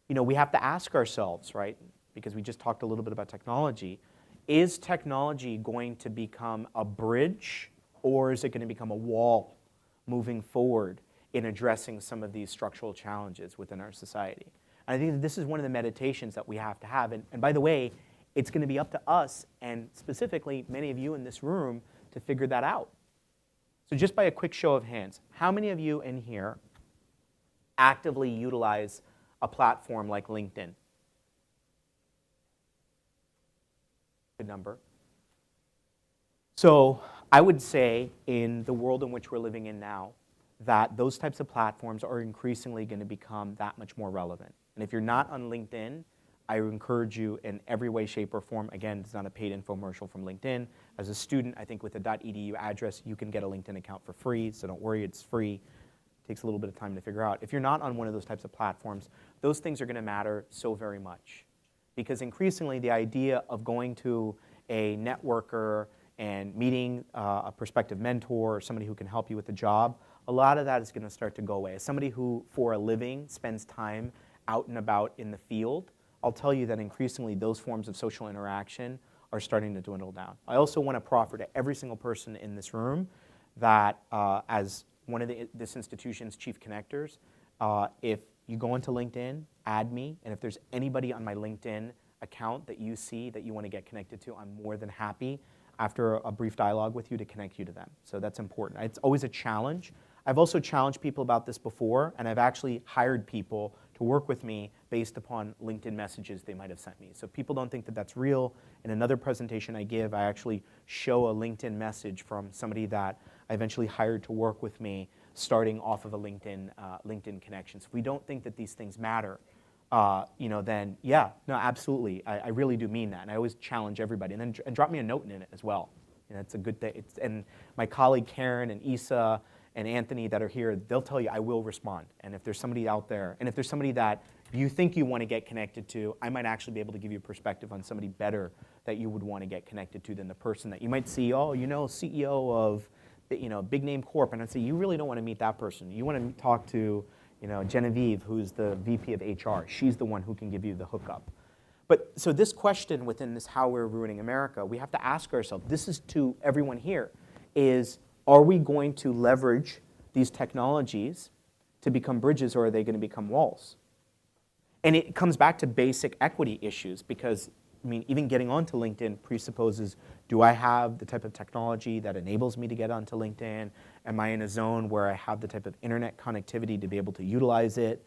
we have to ask ourselves, right, because we just talked a little bit about technology, is technology going to become a bridge, or is it going to become a wall moving forward in addressing some of these structural challenges within our society? And I think that this is one of the meditations that we have to have. And by the way, it's going to be up to us, and specifically many of you in this room, to figure that out. So just by a quick show of hands, how many of you in here actively utilize a platform like LinkedIn? Good number. So I would say in the world in which we're living in now, that those types of platforms are increasingly going to become that much more relevant. And if you're not on LinkedIn, I encourage you in every way, shape, or form. Again, it's not a paid infomercial from LinkedIn. As a student, I think with a .edu address, you can get a LinkedIn account for free, so don't worry, it's free. It takes a little bit of time to figure out. If you're not on one of those types of platforms, those things are going to matter so very much. Because increasingly, the idea of going to a networker and meeting a prospective mentor or somebody who can help you with the job, a lot of that is going to start to go away. As somebody who, for a living, spends time out and about in the field, I'll tell you that increasingly those forms of social interaction are starting to dwindle down. I also want to proffer to every single person in this room that as one of this institution's chief connectors, if you go into LinkedIn, add me, and if there's anybody on my LinkedIn account that you see that you want to get connected to, I'm more than happy after a brief dialogue with you to connect you to them. So that's important. It's always a challenge. I've also challenged people about this before, and I've actually hired people to work with me based upon LinkedIn messages they might have sent me. So if people don't think that that's real, in another presentation I give, I actually show a LinkedIn message from somebody that I eventually hired to work with me, starting off of a LinkedIn connection. So if we don't think that these things matter, then yeah, no, absolutely. I really do mean that. And I always challenge everybody. And then drop me a note in it as well. It's a good thing. And my colleague Karen and Issa and Anthony that are here, they'll tell you I will respond. And if there's somebody out there, and if there's somebody that you think you want to get connected to, I might actually be able to give you a perspective on somebody better that you would want to get connected to than the person that you might see, CEO of, big name corp. And I'd say, you really don't want to meet that person. You want to talk to, Genevieve, who's the VP of HR. She's the one who can give you the hookup. But so this question within this how we're ruining America, we have to ask ourselves, this is to everyone here, is are we going to leverage these technologies to become bridges, or are they going to become walls? And it comes back to basic equity issues because, even getting onto LinkedIn presupposes, do I have the type of technology that enables me to get onto LinkedIn? Am I in a zone where I have the type of internet connectivity to be able to utilize it?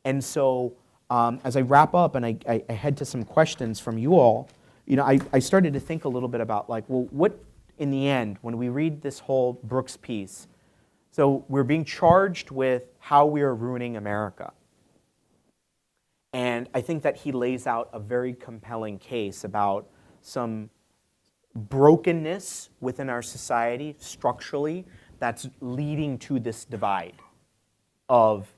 And so as I wrap up and I head to some questions from you all, I started to think a little bit about what, in the end, when we read this whole Brooks piece, so we're being charged with how we are ruining America. And I think that he lays out a very compelling case about some brokenness within our society structurally that's leading to this divide of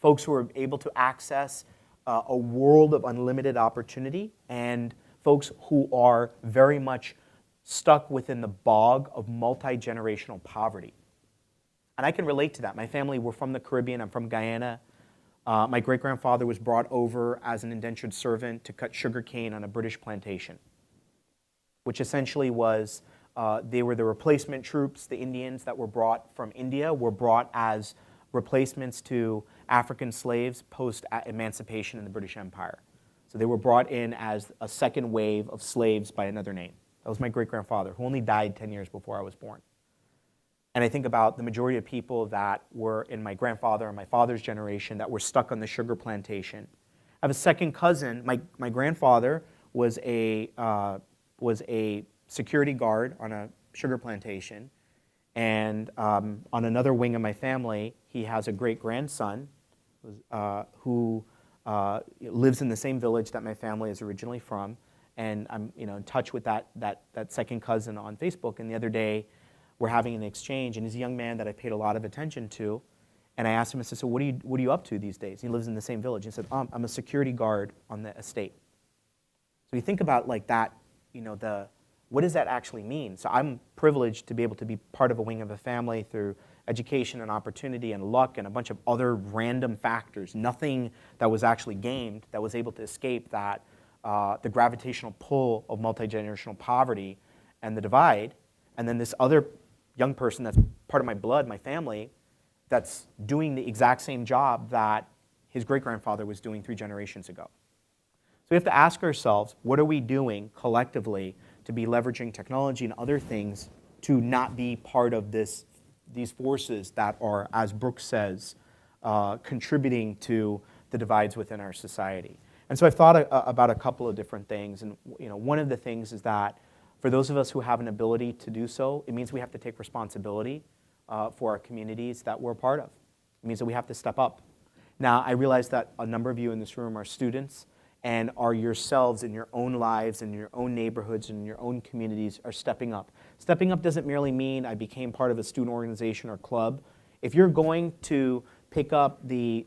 folks who are able to access a world of unlimited opportunity and folks who are very much stuck within the bog of multi-generational poverty. And I can relate to that. My family, we're from the Caribbean. I'm from Guyana. My great-grandfather was brought over as an indentured servant to cut sugarcane on a British plantation, which essentially was, they were the replacement troops. The Indians that were brought from India were brought as replacements to African slaves post-emancipation in the British Empire. So they were brought in as a second wave of slaves by another name. That was my great-grandfather, who only died 10 years before I was born. And I think about the majority of people that were in my grandfather and my father's generation that were stuck on the sugar plantation. I have a second cousin. My grandfather was a security guard on a sugar plantation. And on another wing of my family, he has a great-grandson who lives in the same village that my family is originally from. And I'm in touch with that second cousin on Facebook. And the other day, we're having an exchange, and he's a young man that I paid a lot of attention to. And I asked him, I said, so what are you up to these days? He lives in the same village. He said, I'm a security guard on the estate. So you think about like that, what does that actually mean? So I'm privileged to be able to be part of a wing of a family through education and opportunity and luck and a bunch of other random factors. Nothing that was actually gamed that was able to escape that, the gravitational pull of multi-generational poverty and the divide. And then this other young person that's part of my blood, my family, that's doing the exact same job that his great-grandfather was doing 3 generations ago. So we have to ask ourselves, what are we doing collectively to be leveraging technology and other things to not be part of these forces that are, as Brooks says, contributing to the divides within our society. And so I've thought about a couple of different things. And one of the things is that for those of us who have an ability to do so, it means we have to take responsibility for our communities that we're a part of. It means that we have to step up. Now, I realize that a number of you in this room are students and are yourselves in your own lives and in your own neighborhoods and in your own communities are stepping up. Stepping up doesn't merely mean I became part of a student organization or club. If you're going to pick up the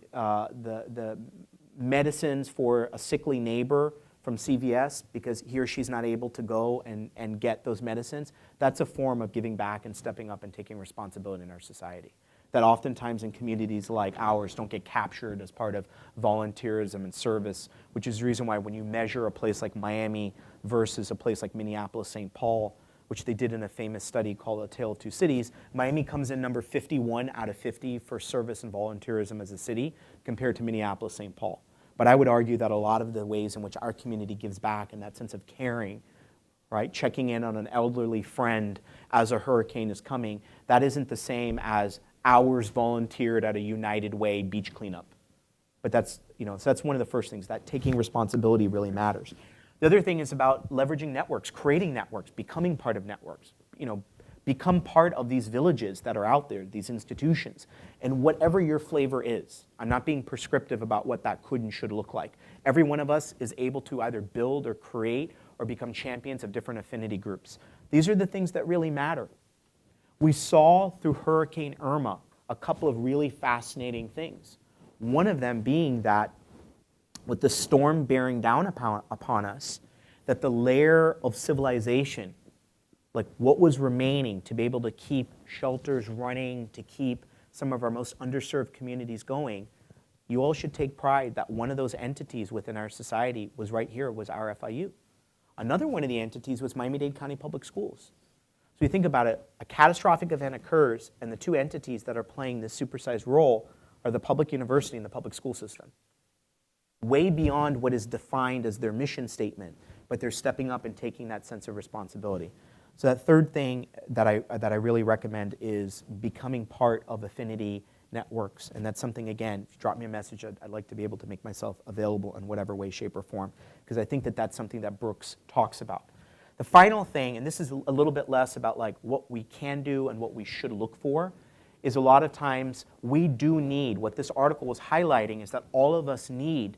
medicines for a sickly neighbor from CVS because he or she's not able to go and get those medicines, that's a form of giving back and stepping up and taking responsibility in our society. That oftentimes in communities like ours don't get captured as part of volunteerism and service, which is the reason why when you measure a place like Miami versus a place like Minneapolis, St. Paul, which they did in a famous study called A Tale of Two Cities, Miami comes in number 51 out of 50 for service and volunteerism as a city compared to Minneapolis, St. Paul. But I would argue that a lot of the ways in which our community gives back and that sense of caring, right, checking in on an elderly friend as a hurricane is coming, that isn't the same as hours volunteered at a United Way beach cleanup. But that's, so that's one of the first things, that taking responsibility really matters. The other thing is about leveraging networks, creating networks, becoming part of networks, become part of these villages that are out there, these institutions, and whatever your flavor is. I'm not being prescriptive about what that could and should look like. Every one of us is able to either build or create or become champions of different affinity groups. These are the things that really matter. We saw through Hurricane Irma a couple of really fascinating things. One of them being that with the storm bearing down upon us, that the layer of civilization, like what was remaining to be able to keep shelters running, to keep some of our most underserved communities going, you all should take pride that one of those entities within our society was right here, was our FIU. Another one of the entities was Miami-Dade County Public Schools. So you think about it, a catastrophic event occurs, and the two entities that are playing this supersized role are the public university and the public school system. Way beyond what is defined as their mission statement, but they're stepping up and taking that sense of responsibility. So that third thing that I really recommend is becoming part of affinity networks. And that's something, again, if you drop me a message, I'd like to be able to make myself available in whatever way, shape, or form, because I think that that's something that Brooks talks about. The final thing, and this is a little bit less about like what we can do and what we should look for, is a lot of times we do need, what this article was highlighting is that all of us need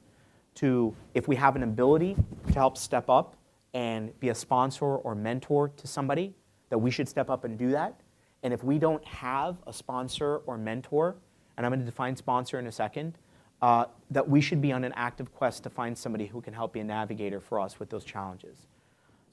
to, if we have an ability to help step up and be a sponsor or mentor to somebody, that we should step up and do that. And if we don't have a sponsor or mentor, and I'm going to define sponsor in a second, that we should be on an active quest to find somebody who can help be a navigator for us with those challenges.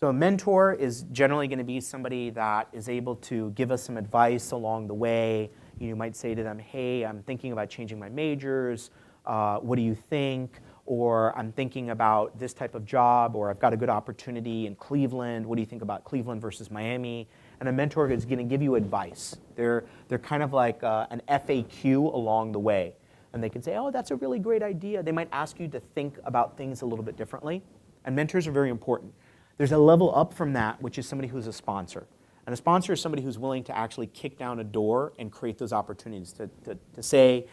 So a mentor is generally going to be somebody that is able to give us some advice along the way. You might say to them, hey, I'm thinking about changing my majors. What do you think? or I'm thinking about this type of job, or I've got a good opportunity in Cleveland. What do you think about Cleveland versus Miami? And a mentor is going to give you advice. They're kind of like an FAQ along the way. And they can say, oh, that's a really great idea. They might ask you to think about things a little bit differently. And mentors are very important. There's a level up from that, which is somebody who's a sponsor. And a sponsor is somebody who's willing to actually kick down a door and create those opportunities to say,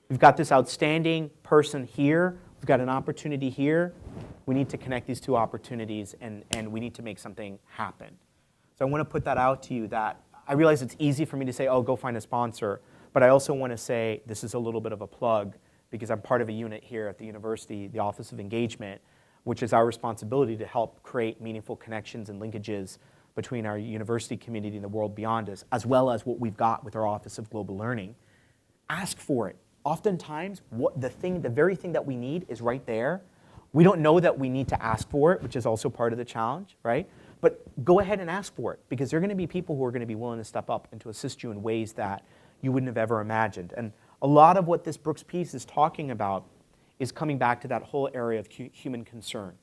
we've got this outstanding person here, we've got an opportunity here, we need to connect these two opportunities and we need to make something happen. So I want to put that out to you that I realize it's easy for me to say, oh, go find a sponsor, but I also want to say this is a little bit of a plug because I'm part of a unit here at the university, the Office of Engagement, which is our responsibility to help create meaningful connections and linkages between our university community and the world beyond us, as well as what we've got with our Office of Global Learning. Ask for it. Oftentimes, the very thing that we need is right there. We don't know that we need to ask for it, which is also part of the challenge, right? But go ahead and ask for it, because there are going to be people who are going to be willing to step up and to assist you in ways that you wouldn't have ever imagined. And a lot of what this Brooks piece is talking about is coming back to that whole area of human concern.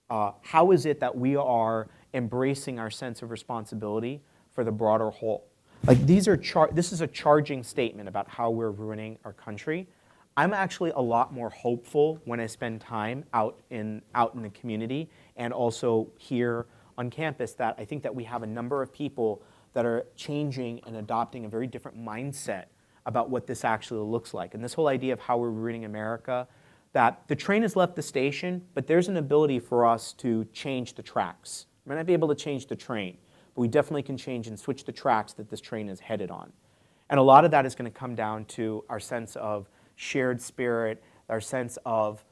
How is it that we are embracing our sense of responsibility for the broader whole? Like this is a charging statement about how we're ruining our country. I'm actually a lot more hopeful when I spend time out in the community and also here on campus, that I think that we have a number of people that are changing and adopting a very different mindset about what this actually looks like. And this whole idea of how we're ruining America, that the train has left the station, but there's an ability for us to change the tracks. We might not be able to change the train, but we definitely can change and switch the tracks that this train is headed on. And a lot of that is going to come down to our sense of shared spirit, our sense of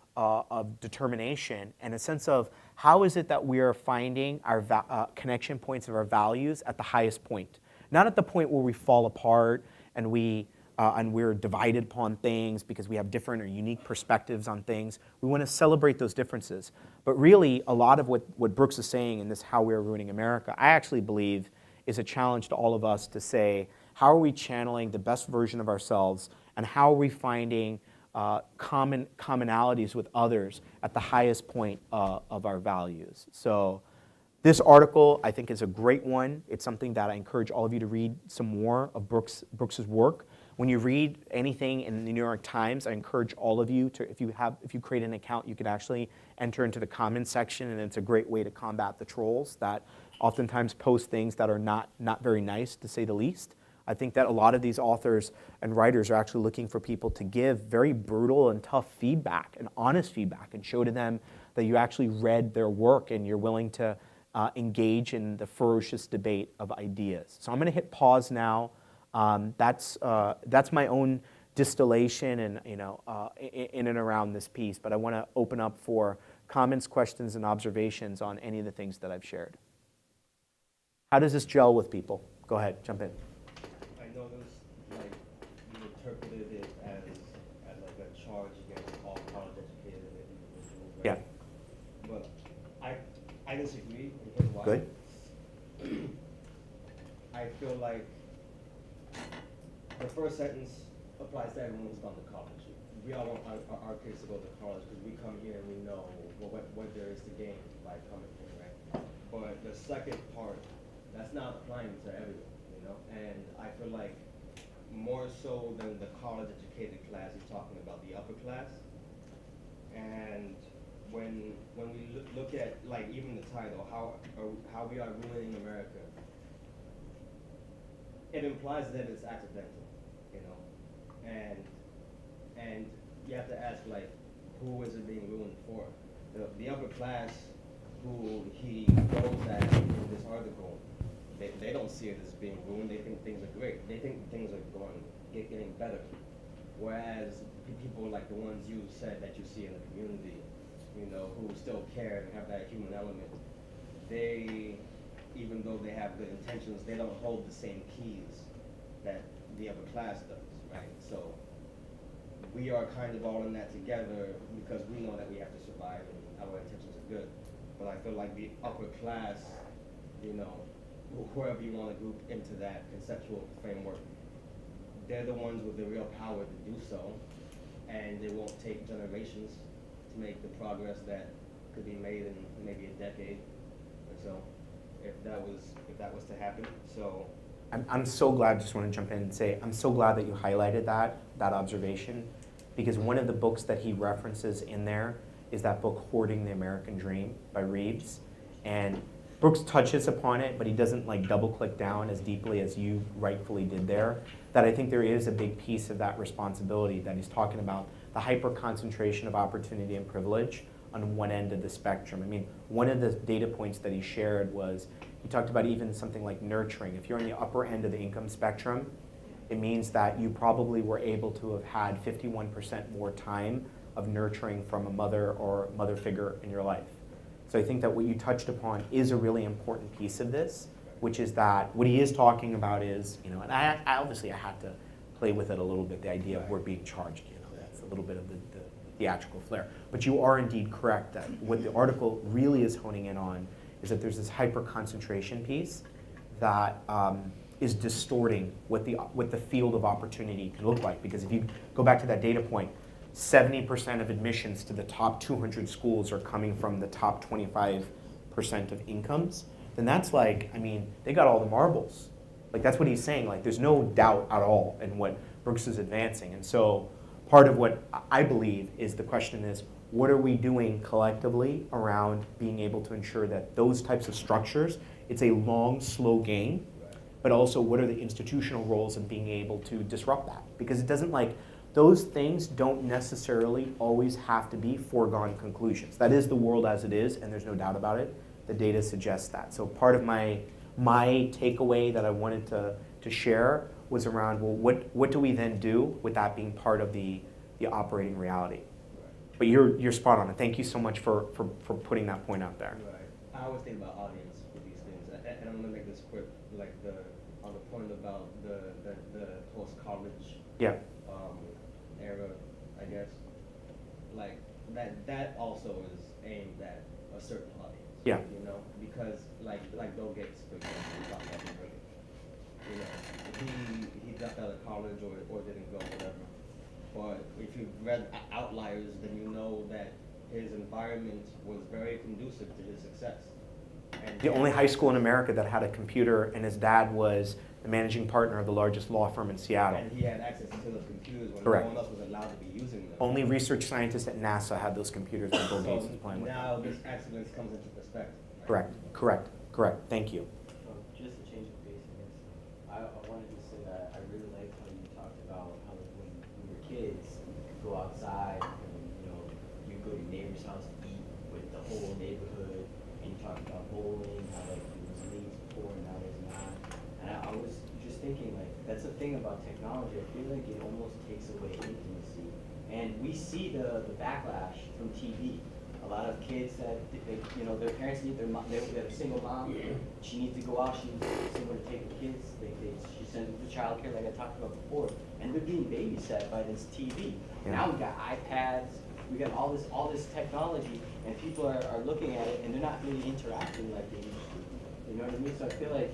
determination, and a sense of how is it that we are finding our connection points of our values at the highest point. Not at the point where we fall apart and we're divided upon things because we have different or unique perspectives on things. We want to celebrate those differences. But really, a lot of what Brooks is saying in this How We're Ruining America, I actually believe is a challenge to all of us to say, how are we channeling the best version of ourselves, and how are we finding commonalities with others at the highest point of our values. So this article, I think, is a great one. It's something that I encourage all of you to read some more of Brooks's work. When you read anything in the New York Times, I encourage all of you to, if you create an account, you could actually enter into the comments section, and it's a great way to combat the trolls that oftentimes post things that are not very nice, to say the least. I think that a lot of these authors and writers are actually looking for people to give very brutal and tough feedback and honest feedback and show to them that you actually read their work and you're willing to engage in the ferocious debate of ideas. So I'm going to hit pause now. That's my own distillation and in and around this piece, but I want to open up for comments, questions, and observations on any of the things that I've shared. How does this gel with people? Go ahead, jump in. I noticed, like, you interpreted it as like a charge against all college-educated individuals, right? Yeah. But I disagree, and here's why. Good. I feel like the first sentence applies to everyone who's gone to college. We all want our kids to go to college because we come here and we know what there is to gain by coming here, right? But the second part, that's not applying to everyone. And I feel like more so than the college-educated class, he's talking about the upper class. And when we look at, like, even the title, how we are ruining America, it implies that it's accidental, and you have to ask, like, who is it being ruined for? The upper class, who he goes at in this article, they don't see it as being ruined. They think things are great. They think things are getting better. Whereas people like the ones you said that you see in the community, who still care and have that human element, they, even though they have good intentions, they don't hold the same keys that the upper class does, right? So we are kind of all in that together because we know that we have to survive and our intentions are good. But I feel like the upper class, whoever you want to group into that conceptual framework, they're the ones with the real power to do so, and it won't take generations make the progress that could be made in maybe a decade or so, if that was to happen. So I'm so glad, just want to jump in and say, I'm so glad that you highlighted that observation, because one of the books that he references in there is that book, Hoarding the American Dream by Reeves. And Brooks touches upon it, but he doesn't like double click down as deeply as you rightfully did there. That I think there is a big piece of that responsibility that he's talking about, the hyper concentration of opportunity and privilege on one end of the spectrum. I mean, one of the data points that he shared was, he talked about even something like nurturing. If you're on the upper end of the income spectrum, it means that you probably were able to have had 51% more time of nurturing from a mother or mother figure in your life. So I think that what you touched upon is a really important piece of this, which is that what he is talking about is, you know, and I obviously I had to play with it a little bit, the idea of we're being charged, you know, that's a little bit of the theatrical flair. But you are indeed correct that what the article really is honing in on is that there's this hyper concentration piece that is distorting what the field of opportunity can look like. Because if you go back to that data point, 70% of admissions to the top 200 schools are coming from the top 25% of incomes, then that's like, I mean, they got all the marbles. Like that's what he's saying, like there's no doubt at all in what Brooks is advancing. And so part of what I believe is the question is, what are we doing collectively around being able to ensure that those types of structures, it's a long, slow game, but also what are the institutional roles in being able to disrupt that? Because it doesn't like, those things don't necessarily always have to be foregone conclusions. That is the world as it is, and there's no doubt about it. The data suggests that. So part of my takeaway that I wanted to share was around, well, what do we then do with that being part of the operating reality? But you're spot on, and thank you so much for putting that point out there. right. I always think about audience with these things, and I'm gonna make this quick. Like on the point about the post-college Yeah. Era, I guess. Like that also is aimed at a certain audience. Yeah. You know, because like Bill Gates, for example, we talked about him earlier. You know, he dropped out of college or didn't go, whatever. But if you've read Outliers, then you know that his environment was very conducive to his success. And The only high school in America that had a computer, and his dad was the managing partner of the largest law firm in Seattle. And he had access to those computers when Correct. no one else was allowed to be using them. Only research scientists at NASA had those computers when Bill Gates was playing with them. Now this excellence comes into perspective. Right? Correct. Thank you. Just to change the pace, I wanted to say that I really liked how you talked about how like, when we were kids, you could go outside and you go to your neighbor's house to eat with the whole neighborhood, and you talked about bowling, how like there was leagues before and now there's not. And I was just thinking like that's the thing about technology. I feel like it almost takes away intimacy, and we see the backlash from TV. A lot of kids that their parents need their mom. They have a single mom. She needs to go out. She needs somewhere to take the kids. She sends them to childcare, like I talked about before, and they're being babysat by this TV. Yeah. Now we got iPads. We got all this technology, and people are looking at it, and they're not really interacting like they used to. You know what I mean? So I feel like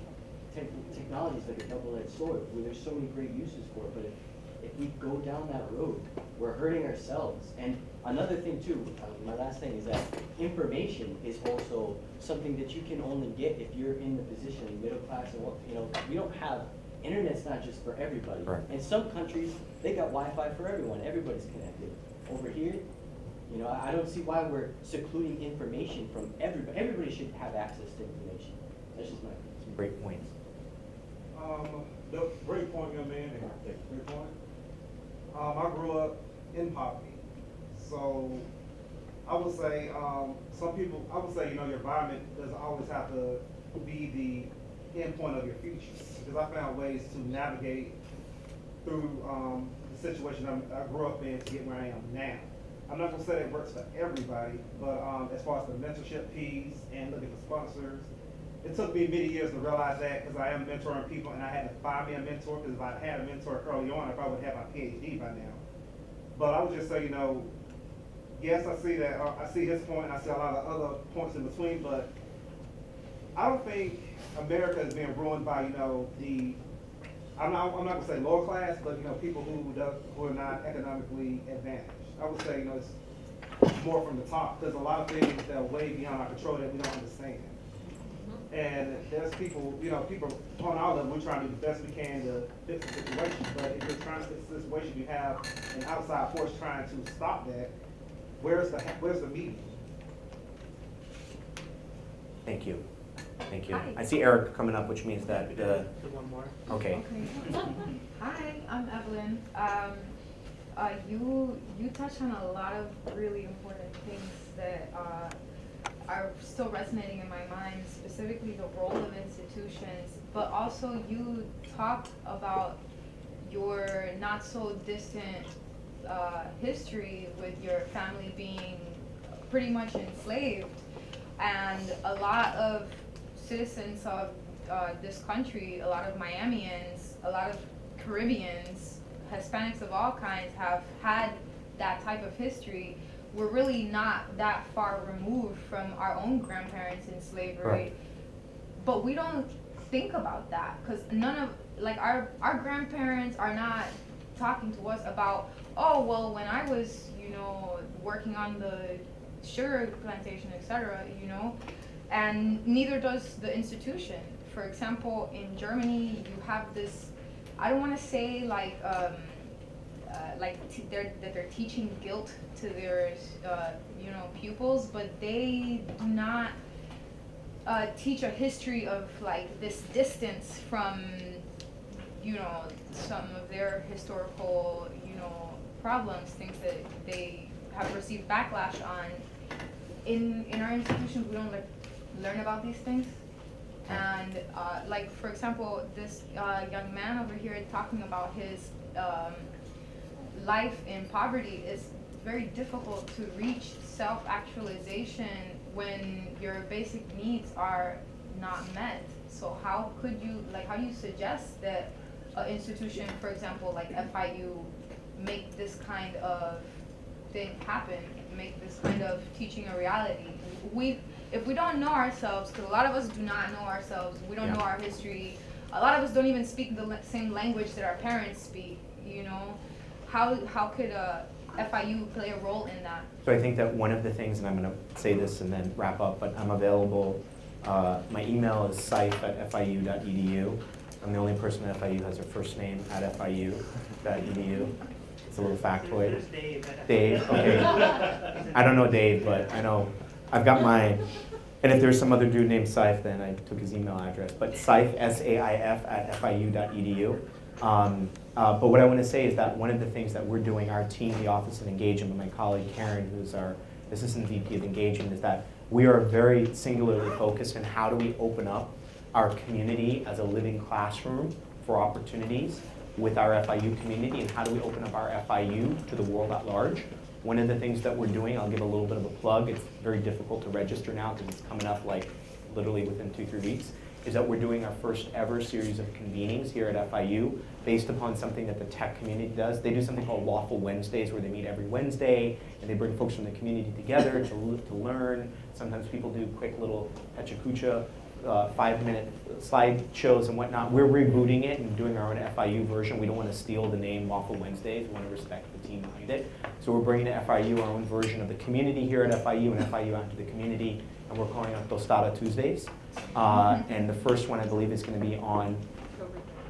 technology is like a double-edged sword. Where there's so many great uses for it, but if we go down that road, we're hurting ourselves. And another thing too, my last thing is that information is also something that you can only get if you're in the position, middle class, and we don't have, internet's not just for everybody. Right. In some countries, they got Wi-Fi for everyone, everybody's connected. Over here, I don't see why we're secluding information from everybody. Everybody should have access to information. That's just my opinion. Great points. Great point, young man. Great point. I grew up in poverty, so I would say some people. I would say your environment doesn't always have to be the end point of your future. Because I found ways to navigate through the situation I grew up in to get where I am now. I'm not gonna say that it works for everybody, but as far as the mentorship piece and looking for sponsors. It took me many years to realize that because I am mentoring people and I had to find me a mentor because if I had a mentor early on, I probably would have my PhD by now. But I would just say, yes, I see that. I see his point and I see a lot of other points in between, but I don't think America is being ruined by, I'm not gonna say lower class, but people who are not economically advantaged. I would say, more from the top, because a lot of things that are way beyond our control that we don't understand. And there's people, people on our level, we're trying to do the best we can to fix the situation, but if you're trying to fix the situation, you have an outside force trying to stop that, where's the medium? Thank you. Thank you. Hi. I see Eric coming up, which means that, One more. okay. Hi, I'm Evelyn. You touched on a lot of really important things that are still resonating in my mind, specifically the role of institutions, but also you talked about your not so distant history with your family being pretty much enslaved, and a lot of citizens of this country, a lot of Miamians, a lot of Caribbeans, Hispanics of all kinds have had that type of history. We're really not that far removed from our own grandparents in slavery, Right. but we don't think about that because none of, like, our grandparents are not talking to us about, oh, well, when I was, working on the sugar plantation, etc., and neither does the institution. For example, in Germany, you have this, I don't want to say they're teaching guilt to their pupils, but they do not teach a history of this distance from some of their historical problems, things that they have received backlash on. In our institutions, we don't learn about these things. And for example, this young man over here talking about his life in poverty, is very difficult to reach self-actualization when your basic needs are not met. So how could you, how do you suggest that an institution, for example, like FIU, make this kind of thing happen, make this kind of teaching a reality? If we don't know ourselves, because a lot of us do not know ourselves, we don't know our history, a lot of us don't even speak the same language that our parents speak, how could FIU play a role in that? So I think that one of the things, and I'm going to say this and then wrap up, but I'm available. My email is saif@fiu.edu. I'm the only person at FIU who has their first name at FIU.edu. It's a little factoid. There's Dave. Dave, okay. I don't know Dave, but I know I've got mine. And if there's some other dude named Saif, then I took his email address. But Saif, S-A-I-F, @fiu.edu. But what I want to say is that one of the things that we're doing, our team, the Office of Engagement, my colleague Karen, who's our Assistant VP of Engagement, is that we are very singularly focused on how do we open up our community as a living classroom for opportunities with our FIU community, and how do we open up our FIU to the world at large. One of the things that we're doing, I'll give a little bit of a plug, it's very difficult to register now because it's coming up literally within 2-3 weeks, is that we're doing our first ever series of convenings here at FIU based upon something that the tech community does. They do something called Waffle Wednesdays, where they meet every Wednesday and they bring folks from the community together to learn. Sometimes people do quick little Pechakucha 5-minute slide shows and whatnot. We're rebooting it and doing our own FIU version. We don't want to steal the name Waffle Wednesdays. We want to respect the team behind it. So we're bringing to FIU our own version of the community here at FIU, and FIU out to the community, and we're calling it Tostada Tuesdays. And the first one, I believe, is going to be on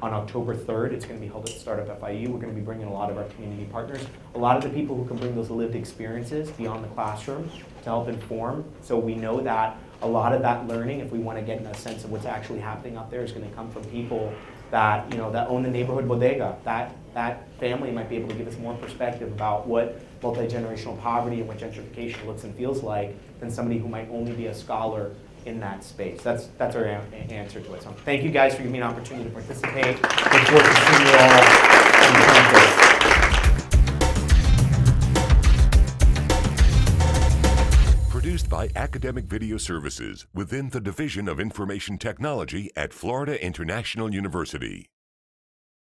October 3rd. It's going to be held at Startup FIU. We're going to be bringing a lot of our community partners, a lot of the people who can bring those lived experiences beyond the classroom to help inform. So we know that a lot of that learning, if we want to get in a sense of what's actually happening out there, is going to come from people that, that own the neighborhood bodega. That family might be able to give us more perspective about what multi-generational poverty and what gentrification looks and feels like than somebody who might only be a scholar in that space. That's our answer to it. So thank you guys for giving me an opportunity to participate. Look forward to seeing you all on campus. Produced by Academic Video Services within the Division of Information Technology at Florida International University.